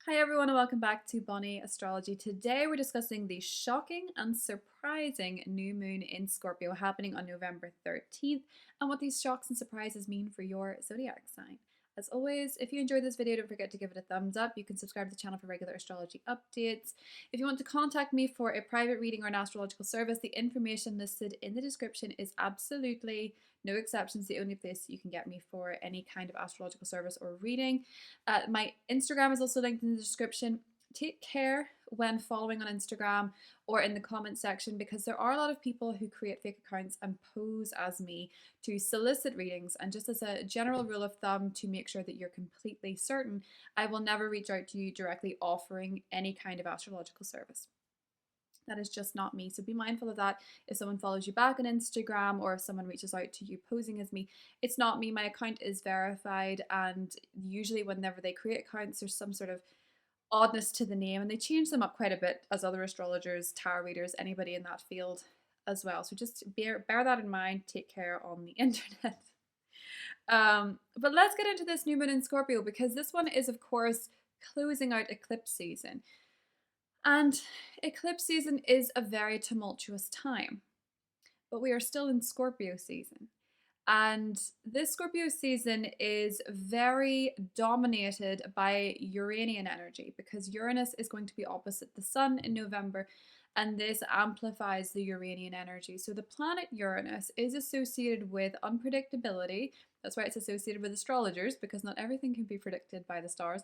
Hi everyone and welcome back to Bonnie Astrology. Today we're discussing the shocking and surprising new moon in Scorpio happening on November 13th and what these shocks and surprises mean for your zodiac sign. As always, if you enjoyed this video, don't forget to give it a thumbs up. You can subscribe to the channel for regular astrology updates. If you want to contact me for a private reading or an astrological service, the information listed in the description is absolutely no exceptions the only place you can get me for any kind of astrological service or reading. My Instagram is also linked in the description. Take care when following on Instagram or in the comment section because there are a lot of people who create fake accounts and pose as me to solicit readings. And just as a general rule of thumb, to make sure that you're completely certain, I will never reach out to you directly offering any kind of astrological service. That is just not me. So be mindful of that. If someone follows you back on Instagram or if someone reaches out to you posing as me, it's not me. My account is verified, and usually whenever they create accounts, there's some sort of oddness to the name, and they change them up quite a bit, as other astrologers, tarot readers, anybody in that field as well. So just bear that in mind. Take care on the internet. But let's get into this new moon in Scorpio, because this one is, of course, closing out eclipse season. And eclipse season is a very tumultuous time, but we are still in Scorpio season. And this Scorpio season is very dominated by Uranian energy because Uranus is going to be opposite the Sun in November, and this amplifies the Uranian energy. So the planet Uranus is associated with unpredictability. That's why it's associated with astrologers, because not everything can be predicted by the stars.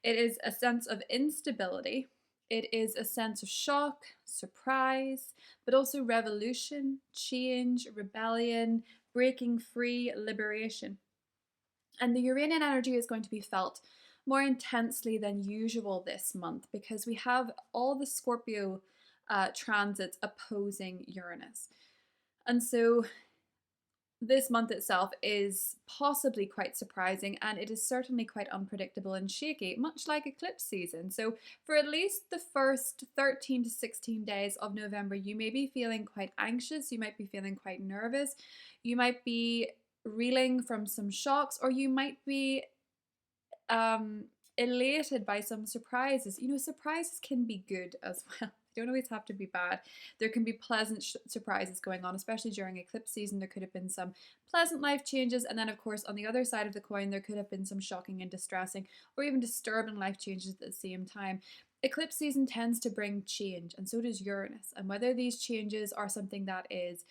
It is a sense of instability. It is a sense of shock, surprise, but also revolution, change, rebellion, breaking free, liberation. And the Uranian energy is going to be felt more intensely than usual this month because we have all the Scorpio transits opposing Uranus. And so this month itself is possibly quite surprising, and it is certainly quite unpredictable and shaky, much like eclipse season. So for at least the first 13 to 16 days of November, you may be feeling quite anxious, you might be feeling quite nervous, you might be reeling from some shocks, or you might be elated by some surprises. You know, surprises can be good as well. They don't always have to be bad. There can be pleasant surprises going on, especially during eclipse season. There could have been some pleasant life changes, and then of course on the other side of the coin there could have been some shocking and distressing or even disturbing life changes at the same time. Eclipse season tends to bring change, and so does Uranus. And whether these changes are something that is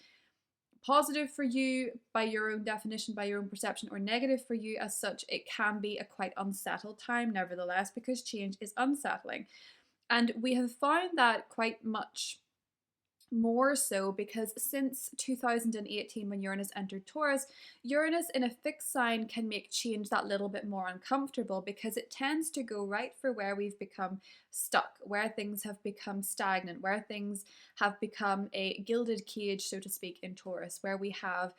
positive for you by your own definition, by your own perception, or negative for you as such, it can be a quite unsettled time nevertheless, because change is unsettling. And we have found that quite much more so because since 2018, when Uranus entered Taurus, Uranus in a fixed sign can make change that little bit more uncomfortable because it tends to go right for where we've become stuck, where things have become stagnant, where things have become a gilded cage, so to speak, in Taurus, where we have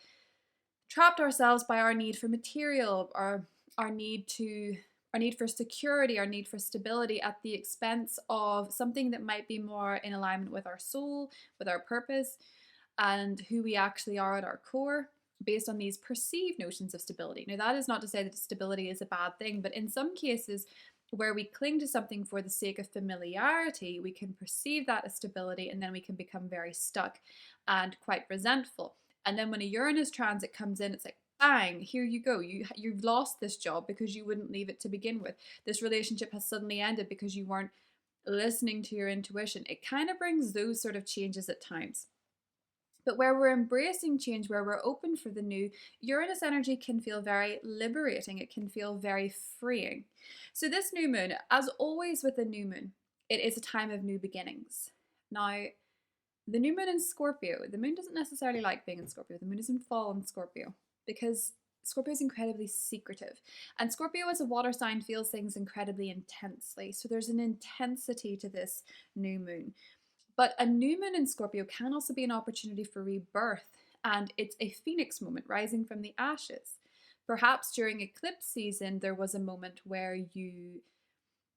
trapped ourselves by our need for material, our need for security, our need for stability at the expense of something that might be more in alignment with our soul, with our purpose, and who we actually are at our core, based on these perceived notions of stability. Now, that is not to say that stability is a bad thing, but in some cases where we cling to something for the sake of familiarity, we can perceive that as stability, and then we can become very stuck and quite resentful. And then when a Uranus transit comes in, it's like, bang, here you go. You've lost this job because you wouldn't leave it to begin with. This relationship has suddenly ended because you weren't listening to your intuition. It kind of brings those sort of changes at times. But where we're embracing change, where we're open for the new, Uranus energy can feel very liberating. It can feel very freeing. So this new moon, as always with the new moon, it is a time of new beginnings. Now, the new moon in Scorpio, the moon doesn't necessarily like being in Scorpio. The moon is in fall in Scorpio because Scorpio is incredibly secretive. And Scorpio as a water sign feels things incredibly intensely. So there's an intensity to this new moon. But a new moon in Scorpio can also be an opportunity for rebirth. And it's a phoenix moment, rising from the ashes. Perhaps during eclipse season, there was a moment where you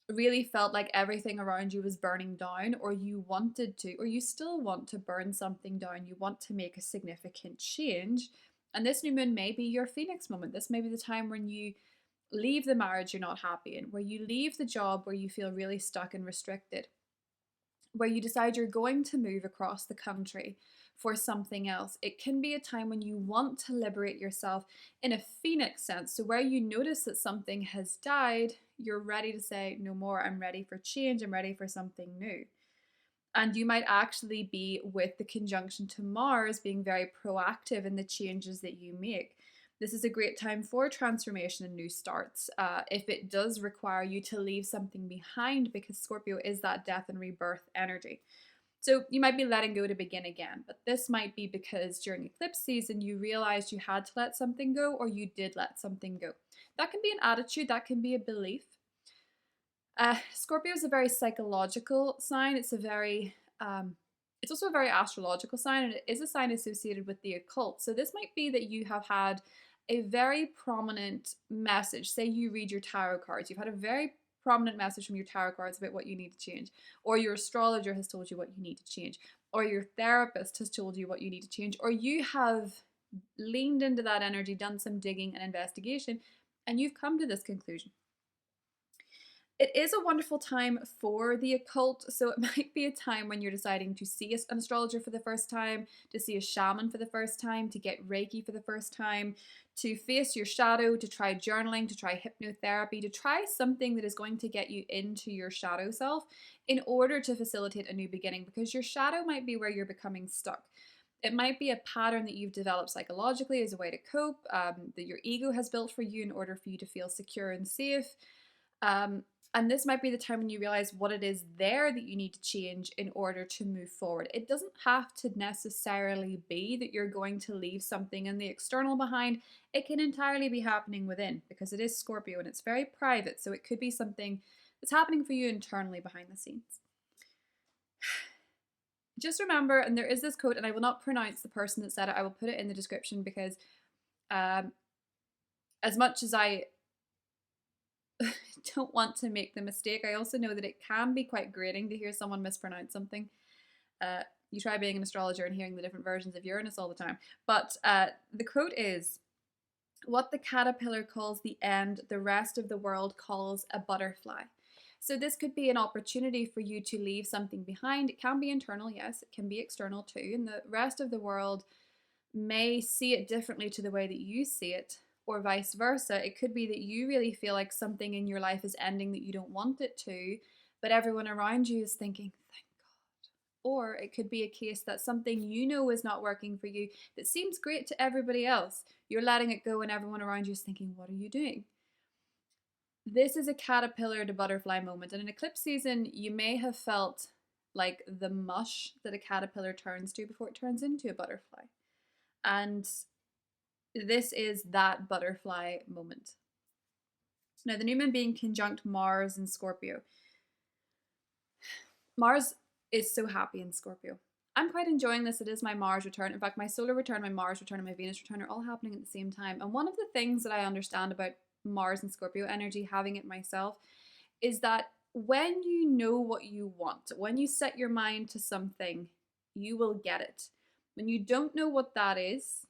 really felt like everything around you was burning down, or you wanted to, or you still want to burn something down. You want to make a significant change. And this new moon may be your phoenix moment. This may be the time when you leave the marriage you're not happy in, where you leave the job where you feel really stuck and restricted, where you decide you're going to move across the country for something else. It can be a time when you want to liberate yourself in a phoenix sense. So, where you notice that something has died, you're ready to say, no more, I'm ready for change, I'm ready for something new. And you might actually be, with the conjunction to Mars, being very proactive in the changes that you make. This is a great time for transformation and new starts. If it does require you to leave something behind, because Scorpio is that death and rebirth energy. So you might be letting go to begin again, but this might be because during eclipse season you realized you had to let something go, or you did let something go. That can be an attitude, that can be a belief. Scorpio is a very psychological sign. It's also a very astrological sign, and it is a sign associated with the occult. So this might be that you have had a very prominent message. Say you read your tarot cards. You've had a very prominent message from your tarot cards about what you need to change, or your astrologer has told you what you need to change, or your therapist has told you what you need to change, or you have leaned into that energy, done some digging and investigation, and you've come to this conclusion. It is a wonderful time for the occult, so it might be a time when you're deciding to see an astrologer for the first time, to see a shaman for the first time, to get Reiki for the first time, to face your shadow, to try journaling, to try hypnotherapy, to try something that is going to get you into your shadow self in order to facilitate a new beginning, because your shadow might be where you're becoming stuck. It might be a pattern that you've developed psychologically as a way to cope, that your ego has built for you in order for you to feel secure and safe. And this might be the time when you realize what it is there that you need to change in order to move forward. It doesn't have to necessarily be that you're going to leave something in the external behind. It can entirely be happening within, because it is Scorpio and it's very private. So it could be something that's happening for you internally behind the scenes. Just remember, and there is this quote, and I will not pronounce the person that said it. I will put it in the description, because as much as I don't want to make the mistake, I also know that it can be quite grating to hear someone mispronounce something. You try being an astrologer and hearing the different versions of Uranus all the time. But the quote is, "What the caterpillar calls the end, the rest of the world calls a butterfly." So this could be an opportunity for you to leave something behind. It can be internal, yes, it can be external too, and the rest of the world may see it differently to the way that you see it, or vice versa. It could be that you really feel like something in your life is ending that you don't want it to, but everyone around you is thinking, thank God. Or it could be a case that something you know is not working for you that seems great to everybody else. You're letting it go and everyone around you is thinking, what are you doing? This is a caterpillar to butterfly moment. And in eclipse season, you may have felt like the mush that a caterpillar turns to before it turns into a butterfly. And this is that butterfly moment. Now, the new moon being conjunct Mars in Scorpio. Mars is so happy in Scorpio. I'm quite enjoying this. It is my Mars return. In fact, my solar return, my Mars return, and my Venus return are all happening at the same time. And one of the things that I understand about Mars and Scorpio energy, having it myself, is that when you know what you want, when you set your mind to something, you will get it. When you don't know what that is,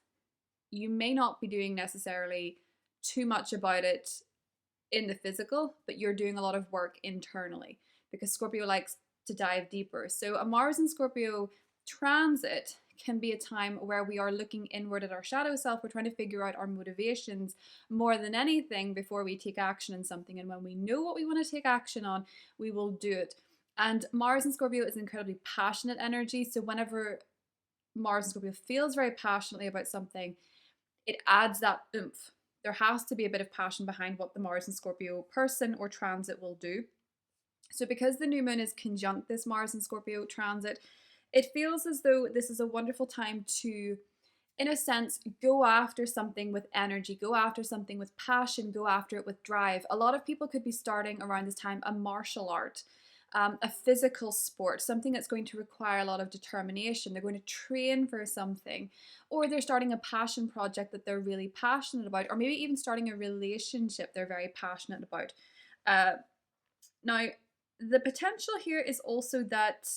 you may not be doing necessarily too much about it in the physical, but you're doing a lot of work internally, because Scorpio likes to dive deeper. So a Mars and Scorpio transit can be a time where we are looking inward at our shadow self. We're trying to figure out our motivations more than anything before we take action in something. And when we know what we want to take action on, we will do it. And Mars and Scorpio is an incredibly passionate energy. So whenever Mars and Scorpio feels very passionately about something, it adds that oomph. There has to be a bit of passion behind what the Mars and Scorpio person or transit will do. So because the new moon is conjunct this Mars and Scorpio transit, it feels as though this is a wonderful time to, in a sense, go after something with energy, go after something with passion, go after it with drive. A lot of people could be starting around this time a martial art, a physical sport, something that's going to require a lot of determination. They're going to train for something, or they're starting a passion project that they're really passionate about, or maybe even starting a relationship they're very passionate about. Now, the potential here is also that,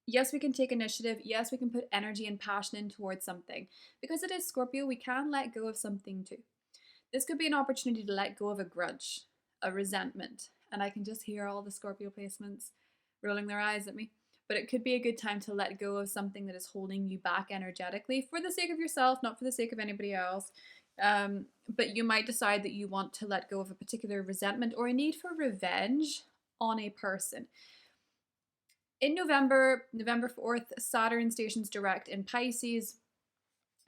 yes, we can take initiative. Yes, we can put energy and passion in towards something. Because it is Scorpio, we can let go of something too. This could be an opportunity to let go of a grudge, a resentment. And I can just hear all the Scorpio placements rolling their eyes at me. But it could be a good time to let go of something that is holding you back energetically for the sake of yourself, not for the sake of anybody else. But you might decide that you want to let go of a particular resentment or a need for revenge on a person. In November 4th, Saturn stations direct in Pisces.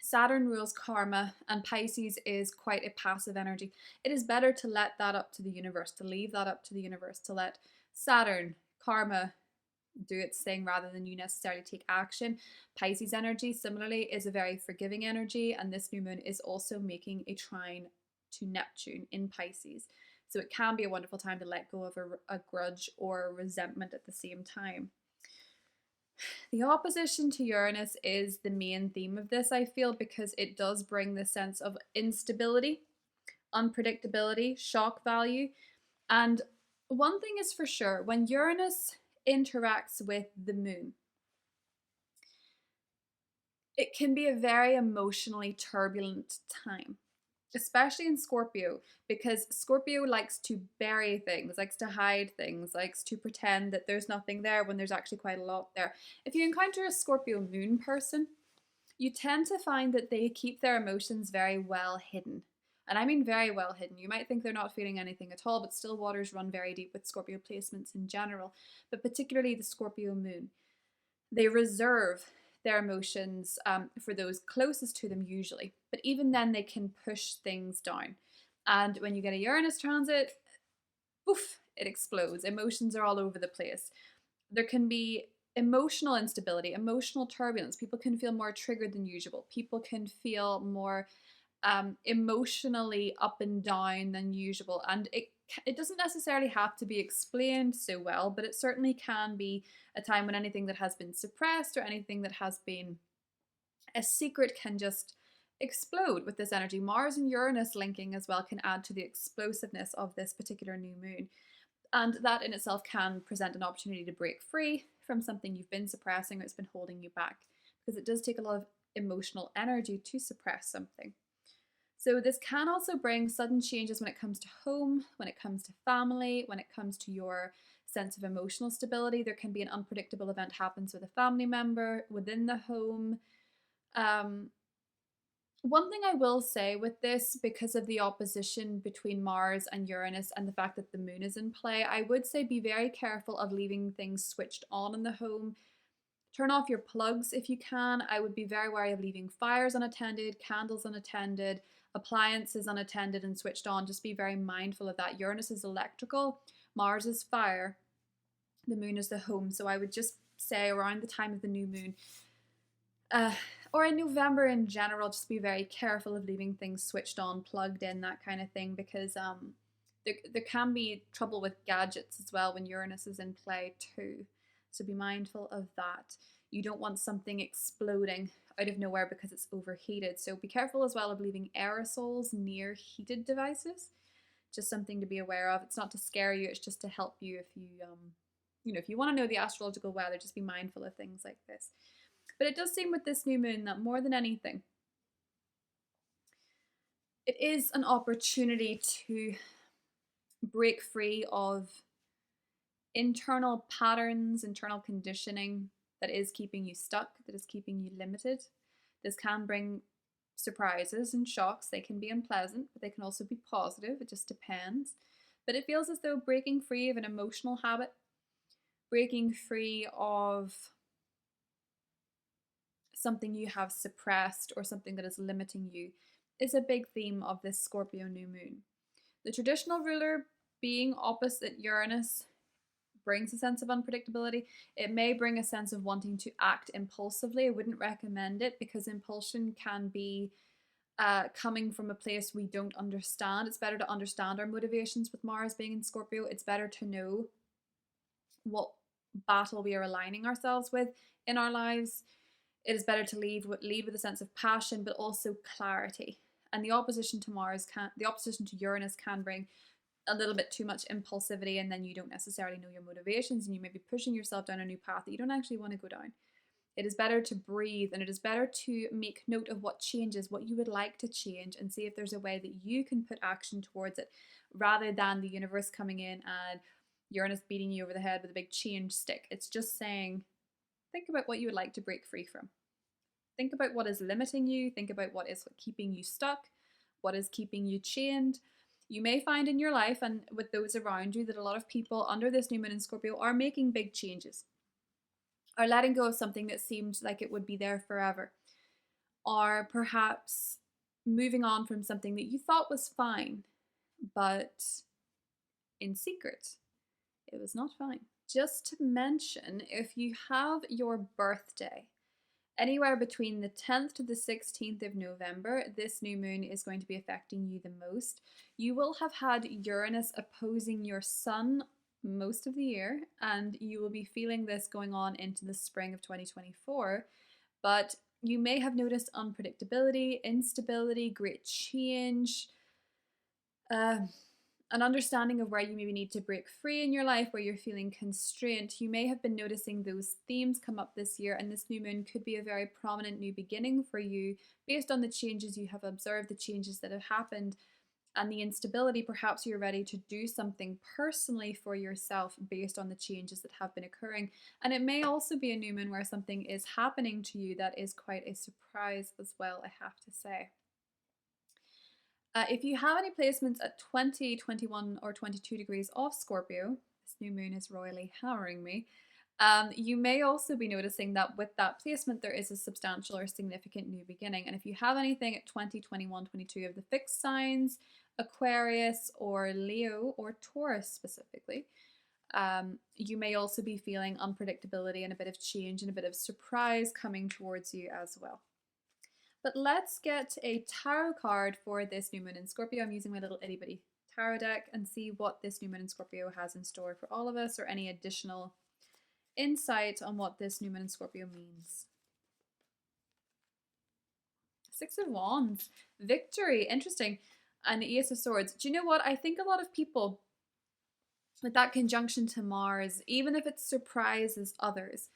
Saturn rules karma, and Pisces is quite a passive energy. It is better to let that up to the universe, to leave that up to the universe, to let Saturn, karma, do its thing rather than you necessarily take action. Pisces energy, similarly, is a very forgiving energy, and this new moon is also making a trine to Neptune in Pisces. So it can be a wonderful time to let go of a grudge or a resentment at the same time. The opposition to Uranus is the main theme of this, I feel, because it does bring the sense of instability, unpredictability, shock value. And one thing is for sure, when Uranus interacts with the moon, it can be a very emotionally turbulent time, especially in Scorpio, because Scorpio likes to bury things, likes to hide things, likes to pretend that there's nothing there when there's actually quite a lot there. If you encounter a Scorpio moon person, you tend to find that they keep their emotions very well hidden. And I mean very well hidden. You might think they're not feeling anything at all, but still waters run very deep with Scorpio placements in general, but particularly the Scorpio moon. They reserve their emotions for those closest to them usually, but even then they can push things down. And when you get a Uranus transit, poof, it explodes. Emotions are all over the place. There can be emotional instability, emotional turbulence. People can feel more triggered than usual. People can feel more emotionally up and down than usual. And it doesn't necessarily have to be explained so well, but it certainly can be a time when anything that has been suppressed or anything that has been a secret can just explode with this energy. Mars and Uranus linking as well can add to the explosiveness of this particular new moon. And that in itself can present an opportunity to break free from something you've been suppressing or it's been holding you back, because it does take a lot of emotional energy to suppress something. So this can also bring sudden changes when it comes to home, when it comes to family, when it comes to your sense of emotional stability. There can be an unpredictable event happens with a family member within the home. One thing I will say with this, because of the opposition between Mars and Uranus and the fact that the moon is in play, I would say be very careful of leaving things switched on in the home. Turn off your plugs if you can. I would be very wary of leaving fires unattended, candles unattended, appliances unattended and switched on. Just be very mindful of that. Uranus is electrical, Mars is fire, the moon is the home. So I would just say around the time of the new moon, or in November in general, just be very careful of leaving things switched on, plugged in, that kind of thing, because there can be trouble with gadgets as well when Uranus is in play too. So be mindful of that. You don't want something exploding out of nowhere because it's overheated. So be careful as well of leaving aerosols near heated devices. Just something to be aware of. It's not to scare you, it's just to help you if you if you want to know the astrological weather, just be mindful of things like this. But it does seem with this new moon that more than anything, it is an opportunity to break free of internal patterns, internal conditioning that is keeping you stuck, that is keeping you limited. This can bring surprises and shocks. They can be unpleasant, but they can also be positive. It just depends. But it feels as though breaking free of an emotional habit, breaking free of something you have suppressed or something that is limiting you is a big theme of this Scorpio new moon. The traditional ruler being opposite Uranus brings a sense of unpredictability. It may bring a sense of wanting to act impulsively. I wouldn't recommend it because impulsion can be coming from a place we don't understand. It's better to understand our motivations with Mars being in Scorpio. It's better to know what battle we are aligning ourselves with in our lives. It is better to lead with a sense of passion, but also clarity. And the opposition to Uranus can bring a little bit too much impulsivity, and then you don't necessarily know your motivations, and you may be pushing yourself down a new path that you don't actually want to go down. It is better to breathe, and it is better to make note of what changes, what you would like to change, and see if there's a way that you can put action towards it, rather than the universe coming in and Uranus beating you over the head with a big change stick. It's just saying, think about what you would like to break free from. Think about what is limiting you. Think about what is keeping you stuck, what is keeping you chained. You may find in your life and with those around you that a lot of people under this new moon in Scorpio are making big changes, are letting go of something that seemed like it would be there forever, or perhaps moving on from something that you thought was fine, but in secret, it was not fine. Just to mention, if you have your birthday anywhere between the 10th to the 16th of November, this new moon is going to be affecting you the most. You will have had Uranus opposing your sun most of the year, and you will be feeling this going on into the spring of 2024. But you may have noticed unpredictability, instability, great change, an understanding of where you maybe need to break free in your life, where you're feeling constrained. You may have been noticing those themes come up this year, and this new moon could be a very prominent new beginning for you based on the changes you have observed, the changes that have happened, and the instability. Perhaps you're ready to do something personally for yourself based on the changes that have been occurring. And it may also be a new moon where something is happening to you that is quite a surprise as well, I have to say. If you have any placements at 20, 21, or 22 degrees off Scorpio, this new moon is royally hammering me, you may also be noticing that with that placement, there is a substantial or significant new beginning. And if you have anything at 20, 21, 22 of the fixed signs, Aquarius or Leo or Taurus specifically, you may also be feeling unpredictability and a bit of change and a bit of surprise coming towards you as well. But let's get a tarot card for this new moon in Scorpio. I'm using my little itty bitty tarot deck, and see what this new moon in Scorpio has in store for all of us, or any additional insight on what this new moon in Scorpio means. Six of Wands, victory, interesting, and the Ace of Swords. Do you know what? I think a lot of people with that conjunction to Mars, even if it surprises others,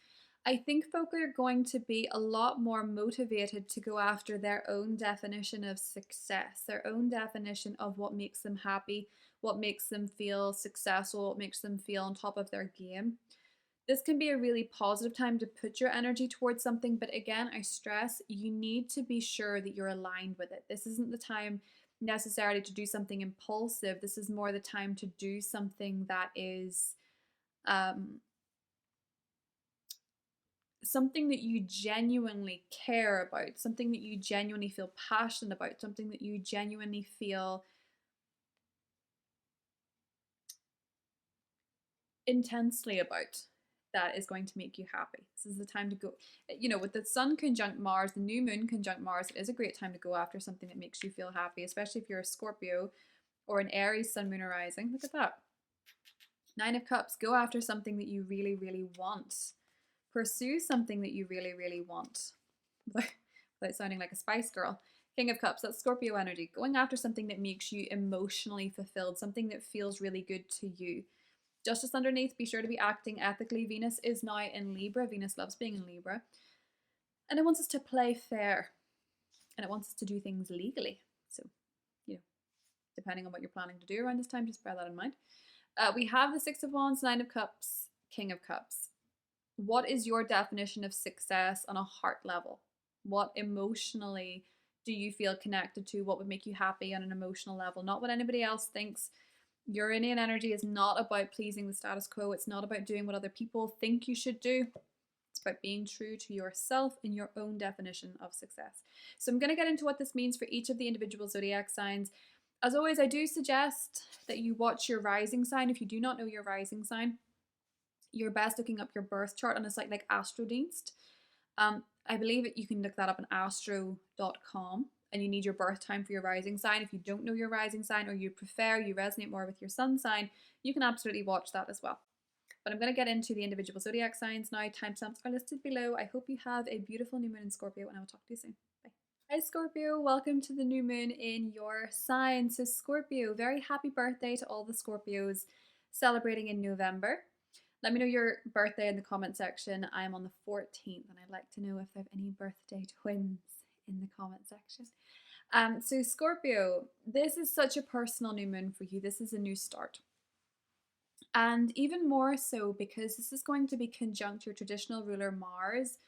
I think folk are going to be a lot more motivated to go after their own definition of success, their own definition of what makes them happy, what makes them feel successful, what makes them feel on top of their game. This can be a really positive time to put your energy towards something, but again, I stress, you need to be sure that you're aligned with it. This isn't the time necessarily to do something impulsive. This is more the time to do something that is something that you genuinely care about, something that you genuinely feel passionate about, something that you genuinely feel intensely about, that is going to make you happy. This is the time to go, you know, with the sun conjunct Mars, the new moon conjunct Mars, it is a great time to go after something that makes you feel happy, especially if you're a Scorpio or an Aries sun, moon, or rising. Look at that. Nine of Cups, go after something that you really, really want. Pursue something that you really, really want. Without sounding like a Spice Girl. King of Cups, that's Scorpio energy. Going after something that makes you emotionally fulfilled, something that feels really good to you. Justice underneath, be sure to be acting ethically. Venus is now in Libra. Venus loves being in Libra. And it wants us to play fair. And it wants us to do things legally. So, you know, depending on what you're planning to do around this time, just bear that in mind. We have the Six of Wands, Nine of Cups, King of Cups. What is your definition of success on a heart level? What emotionally do you feel connected to? What would make you happy on an emotional level? Not what anybody else thinks. Uranian energy is not about pleasing the status quo. It's not about doing what other people think you should do. It's about being true to yourself and your own definition of success. So I'm going to get into what this means for each of the individual zodiac signs. As always, I do suggest that you watch your rising sign. If you do not know your rising sign, you're best looking up your birth chart on a site like Astrodienst. I believe you can look that up on astro.com, and you need your birth time for your rising sign. If you don't know your rising sign, or you resonate more with your sun sign, you can absolutely watch that as well. But I'm going to get into the individual zodiac signs now. Timestamps are listed below. I hope you have a beautiful new moon in Scorpio, and I will talk to you soon. Bye. Hi Scorpio, welcome to the new moon in your sign. So Scorpio, very happy birthday to all the Scorpios celebrating in November. Let me know your birthday in the comment section. I am on the 14th, and I'd like to know if I have any birthday twins in the comment section. So Scorpio, this is such a personal new moon for you. This is a new start. And even more so because this is going to be conjunct your traditional ruler Mars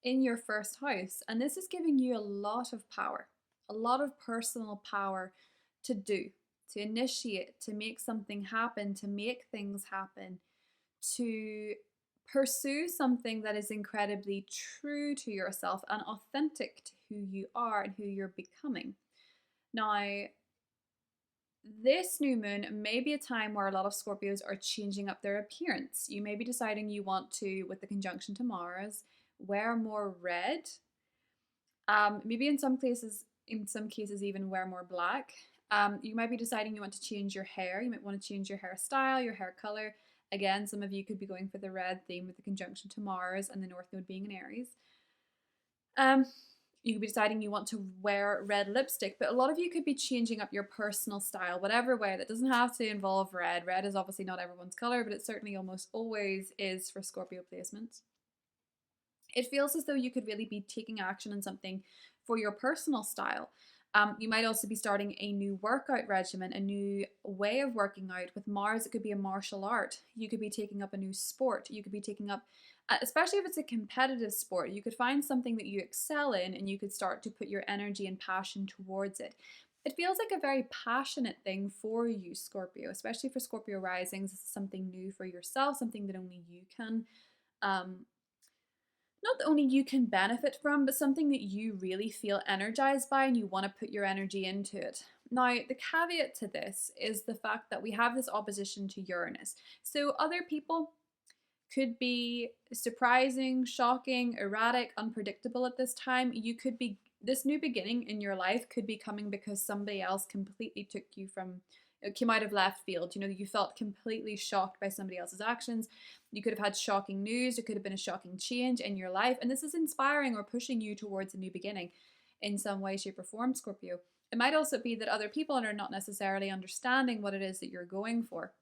in your first house. And this is giving you a lot of power, a lot of personal power to do, to initiate, to make something happen, to make things happen, to pursue something that is incredibly true to yourself and authentic to who you are and who you're becoming. Now, this new moon may be a time where a lot of Scorpios are changing up their appearance. You may be deciding you want to, with the conjunction to Mars, wear more red. Maybe in some cases even wear more black. You might be deciding you want to change your hair. You might want to change your hairstyle, your hair color. Again, some of you could be going for the red theme with the conjunction to Mars and the North Node being in Aries. You could be deciding you want to wear red lipstick, but a lot of you could be changing up your personal style, whatever way. That doesn't have to involve red. Red is obviously not everyone's color, but it certainly almost always is for Scorpio placements. It feels as though you could really be taking action on something for your personal style. You might also be starting a new workout regimen, a new way of working out. With Mars, it could be a martial art. You could be taking up a new sport. You could be taking up, especially if it's a competitive sport, you could find something that you excel in and you could start to put your energy and passion towards it. It feels like a very passionate thing for you, Scorpio, especially for Scorpio risings. This is something new for yourself, something that only you can not that only you can benefit from, but something that you really feel energized by and you want to put your energy into it. Now, the caveat to this is the fact that we have this opposition to Uranus. So other people could be surprising, shocking, erratic, unpredictable at this time. You could be, this new beginning in your life could be coming because somebody else completely took you from, it came out of left field. You know, you felt completely shocked by somebody else's actions. You could have had shocking news. It could have been a shocking change in your life. And this is inspiring or pushing you towards a new beginning in some way, shape, or form, Scorpio. It might also be that other people are not necessarily understanding what it is that you're going for.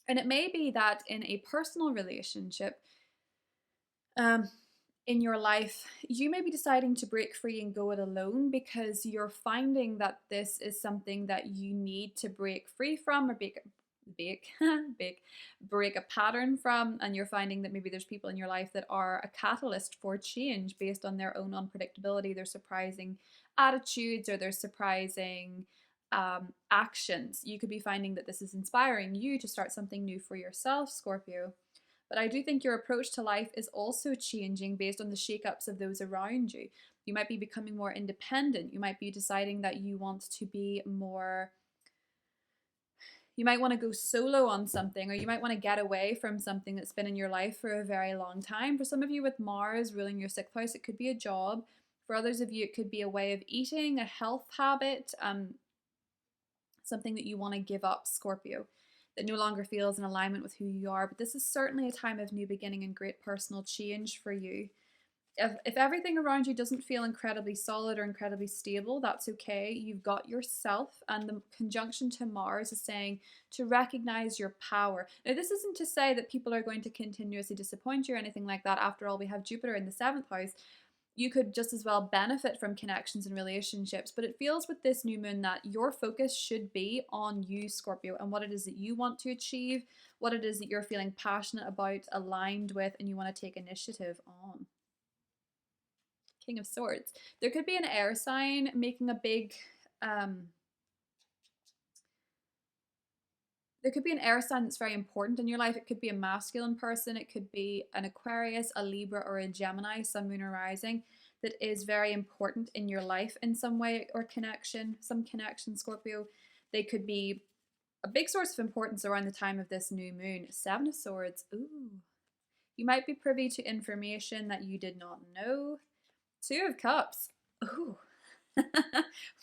And it may be that in a personal relationship, in your life, you may be deciding to break free and go it alone because you're finding that this is something that you need to break free from or break a pattern from, and you're finding that maybe there's people in your life that are a catalyst for change based on their own unpredictability, their surprising attitudes, or their surprising actions. You could be finding that this is inspiring you to start something new for yourself, Scorpio. But I do think your approach to life is also changing based on the shakeups of those around you. You might be becoming more independent. You might be deciding that you want to be more, you might want to go solo on something, or you might want to get away from something that's been in your life for a very long time. For some of you with Mars ruling your 6th house, it could be a job. For others of you, it could be a way of eating, a health habit, something that you want to give up, Scorpio, that no longer feels in alignment with who you are. But this is certainly a time of new beginning and great personal change for you. If everything around you doesn't feel incredibly solid or incredibly stable, that's okay. You've got yourself, and the conjunction to Mars is saying to recognize your power. Now, this isn't to say that people are going to continuously disappoint you or anything like that. After all, we have Jupiter in the 7th house. You could just as well benefit from connections and relationships, but it feels with this new moon that your focus should be on you, Scorpio, and what it is that you want to achieve, what it is that you're feeling passionate about, aligned with, and you want to take initiative on. King of Swords. There could be an air sign making a big, there could be an air sign that's very important in your life. It could be a masculine person. It could be an Aquarius, a Libra, or a Gemini, sun, moon, or rising, that is very important in your life in some way or connection, some connection, Scorpio. They could be a big source of importance around the time of this new moon. 7 of Swords. Ooh. You might be privy to information that you did not know. 2 of Cups. Ooh.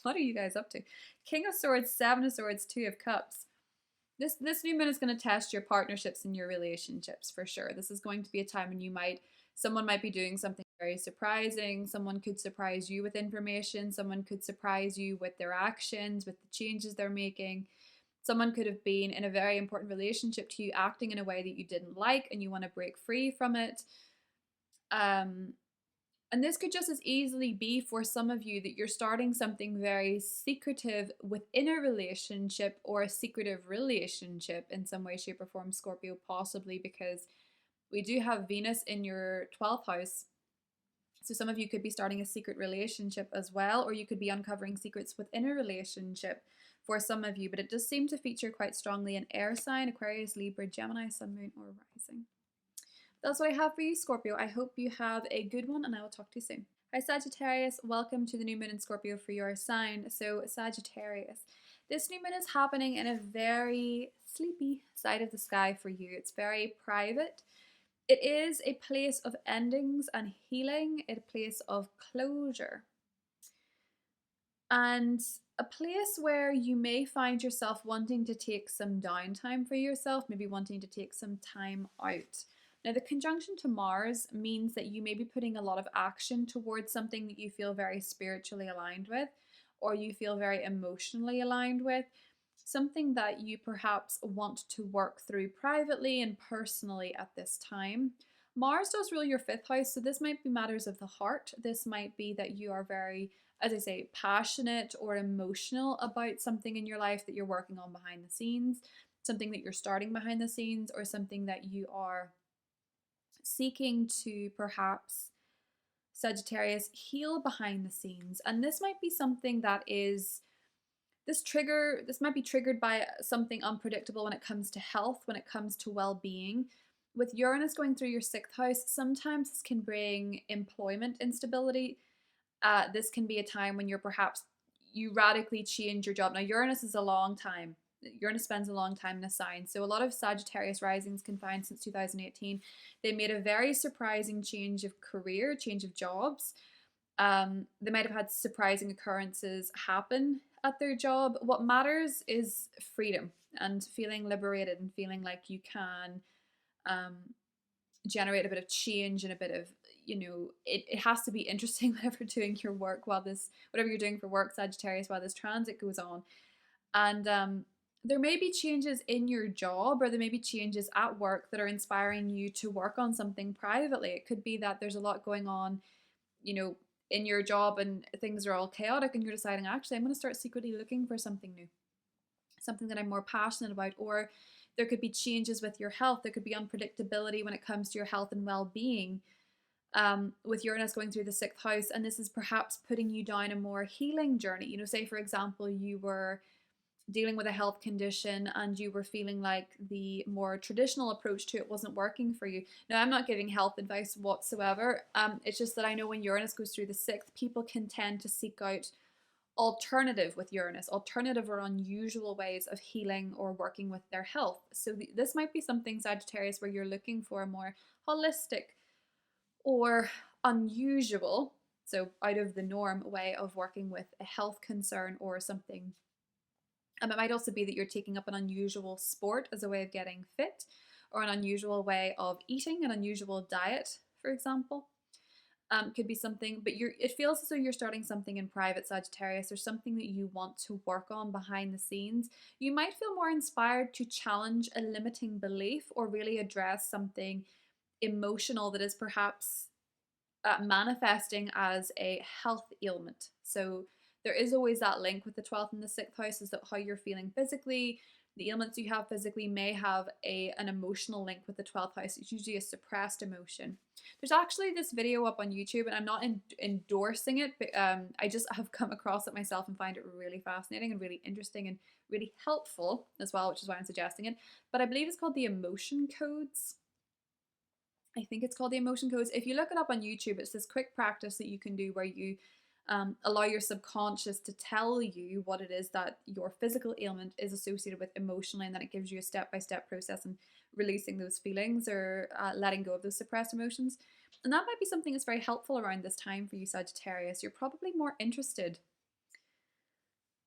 What are you guys up to? King of Swords, 7 of Swords, 2 of Cups. This new moon is going to test your partnerships and your relationships for sure. This is going to be a time when someone might be doing something very surprising. Someone could surprise you with information. Someone could surprise you with their actions, with the changes they're making. Someone could have been in a very important relationship to you, acting in a way that you didn't like and you want to break free from it. And this could just as easily be for some of you that you're starting something very secretive within a relationship, or a secretive relationship in some way, shape, or form, Scorpio, possibly because we do have Venus in your 12th house. So some of you could be starting a secret relationship as well, or you could be uncovering secrets within a relationship for some of you. But it does seem to feature quite strongly an air sign: Aquarius, Libra, Gemini, Sun, Moon, or Rising. That's what I have for you, Scorpio. I hope you have a good one, and I will talk to you soon. Hi, Sagittarius. Welcome to the new moon in Scorpio for your sign. So, Sagittarius, this new moon is happening in a very sleepy side of the sky for you. It's very private. It is a place of endings and healing, a place of closure, and a place where you may find yourself wanting to take some downtime for yourself, maybe wanting to take some time out. Now, the conjunction to Mars means that you may be putting a lot of action towards something that you feel very spiritually aligned with, or you feel very emotionally aligned with, something that you perhaps want to work through privately and personally at this time. Mars does rule your 5th house, so this might be matters of the heart. This might be that you are very, as I say, passionate or emotional about something in your life that you're working on behind the scenes, something that you're starting behind the scenes, or something that you are seeking to perhaps, Sagittarius, heal behind the scenes. And this might be something that is this might be triggered by something unpredictable when it comes to health, when it comes to well-being. With Uranus going through your 6th house, sometimes this can bring employment instability. This can be a time when you radically change your job. Now, Uranus is a long time. Uranus spends a long time in a sign. So a lot of Sagittarius risings can find since 2018, they made a very surprising change of career, change of jobs. They might have had surprising occurrences happen at their job. What matters is freedom and feeling liberated and feeling like you can generate a bit of change and a bit of, it has to be interesting whenever doing your work whatever you're doing for work, Sagittarius, while this transit goes on. And there may be changes in your job, or there may be changes at work that are inspiring you to work on something privately. It could be that there's a lot going on, in your job, and things are all chaotic, and you're deciding, actually, I'm going to start secretly looking for something new, something that I'm more passionate about. Or there could be changes with your health. There could be unpredictability when it comes to your health and well-being. With Uranus going through the 6th house, and this is perhaps putting you down a more healing journey. Say, for example, you were dealing with a health condition and you were feeling like the more traditional approach to it wasn't working for you. Now, I'm not giving health advice whatsoever. It's just that I know when Uranus goes through the 6th, people can tend to seek out alternative or unusual ways of healing or working with their health. So this might be something, Sagittarius, where you're looking for a more holistic or unusual, so out of the norm, way of working with a health concern or something. It might also be that you're taking up an unusual sport as a way of getting fit, or an unusual way of eating, an unusual diet, for example. Could be something, but it feels as though you're starting something in private, Sagittarius, or something that you want to work on behind the scenes. You might feel more inspired to challenge a limiting belief, or really address something emotional that is perhaps manifesting as a health ailment. So there is always that link with the 12th and the 6th house, is that how you're feeling physically, the ailments you have physically may have an emotional link with the 12th house. It's usually a suppressed emotion. There's actually this video up on YouTube, and I'm not endorsing it, but I just have come across it myself and find it really fascinating and really interesting and really helpful as well, which is why I'm suggesting it. But I believe it's called the emotion codes. I think it's called the emotion codes. If you look it up on YouTube, it's this quick practice that you can do where you allow your subconscious to tell you what it is that your physical ailment is associated with emotionally, and then it gives you a step-by-step process in releasing those feelings, or letting go of those suppressed emotions. And that might be something that's very helpful around this time for you, Sagittarius. You're probably more interested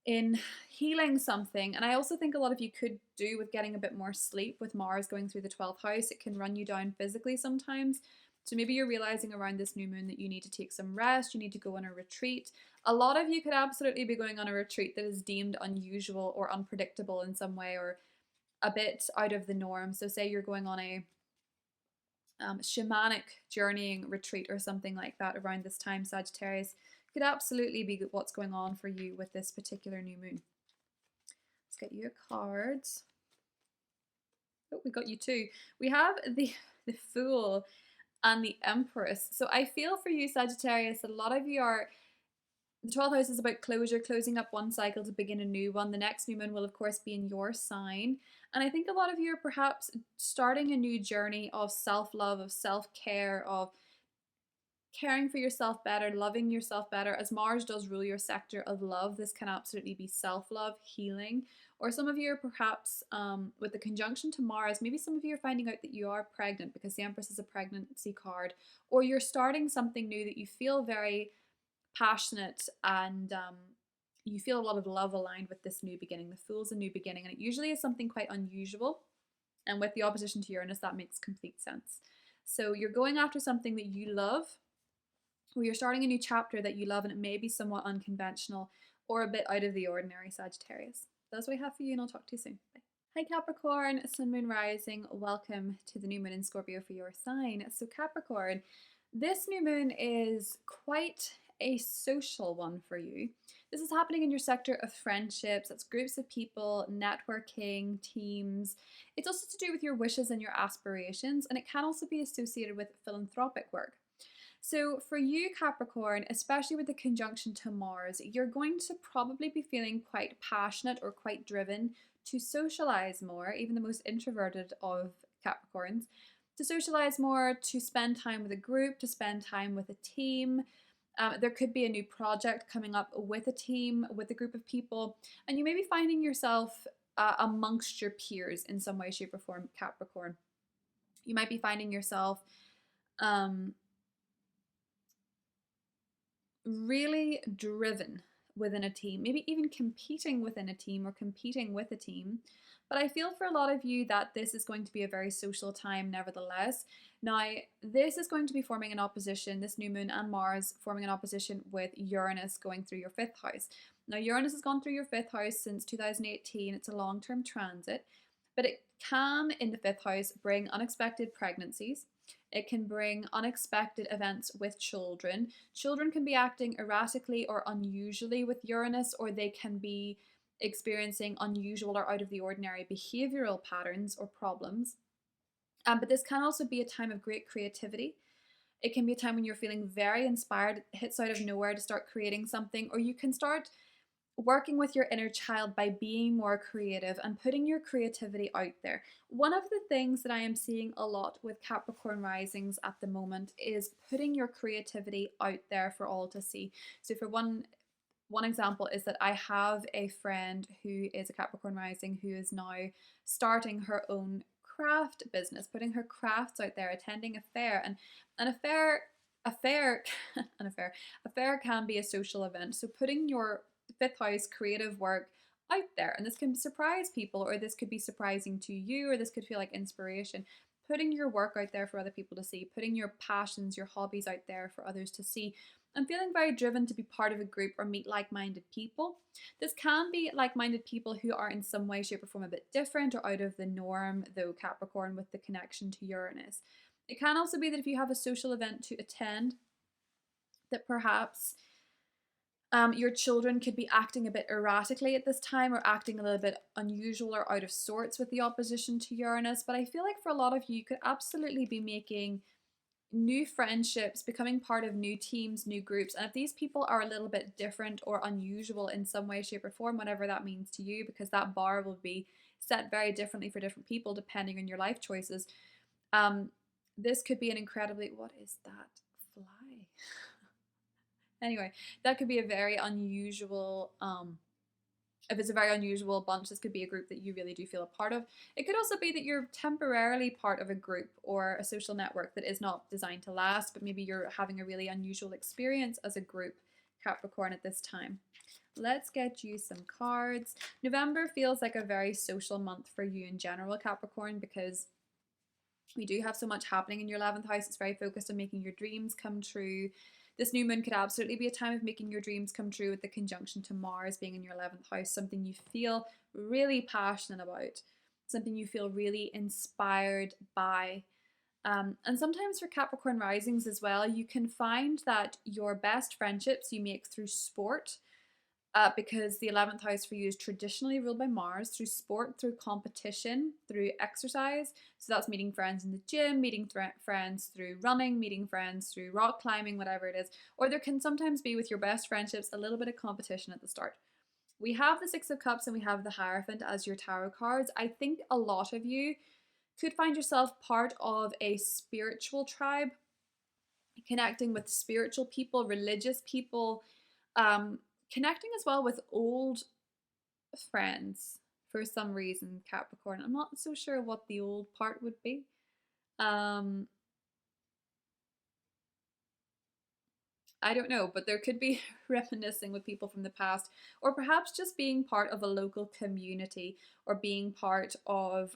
in healing something. And I also think a lot of you could do with getting a bit more sleep. With Mars going through the 12th house, it can run you down physically sometimes. So maybe you're realizing around this new moon that you need to take some rest, you need to go on a retreat. A lot of you could absolutely be going on a retreat that is deemed unusual or unpredictable in some way, or a bit out of the norm. So say you're going on a shamanic journeying retreat or something like that around this time, Sagittarius, could absolutely be what's going on for you with this particular new moon. Let's get you a card. Oh, we got you two. We have the Fool and the Empress. So I feel for you, Sagittarius, a lot of you are, the 12th house is about closure, closing up one cycle to begin a new one. The next new moon will, of course, be in your sign. And I think a lot of you are perhaps starting a new journey of self-love, of self-care, of caring for yourself better, loving yourself better. As Mars does rule your sector of love, this can absolutely be self-love, healing. Or some of you are perhaps, with the conjunction to Mars, maybe some of you are finding out that you are pregnant because the Empress is a pregnancy card. Or you're starting something new that you feel very passionate and you feel a lot of love aligned with this new beginning. The Fool's a new beginning, and it usually is something quite unusual. And with the opposition to Uranus, that makes complete sense. So you're going after something that you love, or you're starting a new chapter that you love, and it may be somewhat unconventional or a bit out of the ordinary, Sagittarius. That's what I have for you, and I'll talk to you soon. Bye. Hi Capricorn, Sun, Moon, Rising. Welcome to the new moon in Scorpio for your sign. So Capricorn, this new moon is quite a social one for you. This is happening in your sector of friendships. That's groups of people, networking, teams. It's also to do with your wishes and your aspirations, and it can also be associated with philanthropic work. So for you, Capricorn, especially with the conjunction to Mars, you're going to probably be feeling quite passionate or quite driven to socialize more, even the most introverted of Capricorns, to socialize more, to spend time with a group, to spend time with a team. There could be a new project coming up with a team, with a group of people, and you may be finding yourself amongst your peers in some way, shape, or form, Capricorn. You might be finding yourself really driven within a team, maybe even competing within a team or competing with a team. But I feel for a lot of you that this is going to be a very social time nevertheless. Now, this is going to be forming an opposition, this new moon and Mars forming an opposition with Uranus going through your 5th house. Now, Uranus has gone through your 5th house since 2018. It's a long-term transit, but it can, in the 5th house, bring unexpected pregnancies. It can bring unexpected events with children. Children can be acting erratically or unusually with Uranus, or they can be experiencing unusual or out of the ordinary behavioral patterns or problems. But this can also be a time of great creativity. It can be a time when you're feeling very inspired, it hits out of nowhere to start creating something, or you can start working with your inner child by being more creative and putting your creativity out there. One of the things that I am seeing a lot with Capricorn risings at the moment is putting your creativity out there for all to see. So for one example is that I have a friend who is a Capricorn rising who is now starting her own craft business, putting her crafts out there, attending a fair, and a fair can be a social event. So putting your 5th house creative work out there, and this can surprise people, or this could be surprising to you, or this could feel like inspiration. Putting your work out there for other people to see, putting your passions, your hobbies out there for others to see, and feeling very driven to be part of a group or meet like-minded people. This can be like-minded people who are in some way, shape, or form a bit different or out of the norm, though, Capricorn, with the connection to Uranus. It can also be that if you have a social event to attend, that perhaps your children could be acting a bit erratically at this time, or acting a little bit unusual or out of sorts with the opposition to Uranus. But I feel like for a lot of you, you could absolutely be making new friendships, becoming part of new teams, new groups. And if these people are a little bit different or unusual in some way, shape, or form, whatever that means to you, because that bar will be set very differently for different people depending on your life choices. This could be an incredibly, what is that fly? Anyway, that could be a very unusual, if it's a very unusual bunch, this could be a group that you really do feel a part of. It could also be that you're temporarily part of a group or a social network that is not designed to last, but maybe you're having a really unusual experience as a group, Capricorn, at this time. Let's get you some cards. November feels like a very social month for you in general, Capricorn, because we do have so much happening in your 11th house. It's very focused on making your dreams come true, This new moon could absolutely be a time of making your dreams come true with the conjunction to Mars being in your 11th house, something you feel really passionate about, something you feel really inspired by. And sometimes for Capricorn risings as well, you can find that your best friendships you make through sport, because the 11th house for you is traditionally ruled by Mars, through sport, through competition, through exercise. So that's meeting friends in the gym, meeting friends through running, meeting friends through rock climbing, whatever it is. Or there can sometimes be with your best friendships a little bit of competition at the start. We have the Six of Cups and we have the Hierophant as your tarot cards. I think a lot of you could find yourself part of a spiritual tribe, connecting with spiritual people, religious people, connecting as well with old friends for some reason, Capricorn. I'm not so sure what the old part would be. I don't know, but there could be reminiscing with people from the past, or perhaps just being part of a local community, or being part of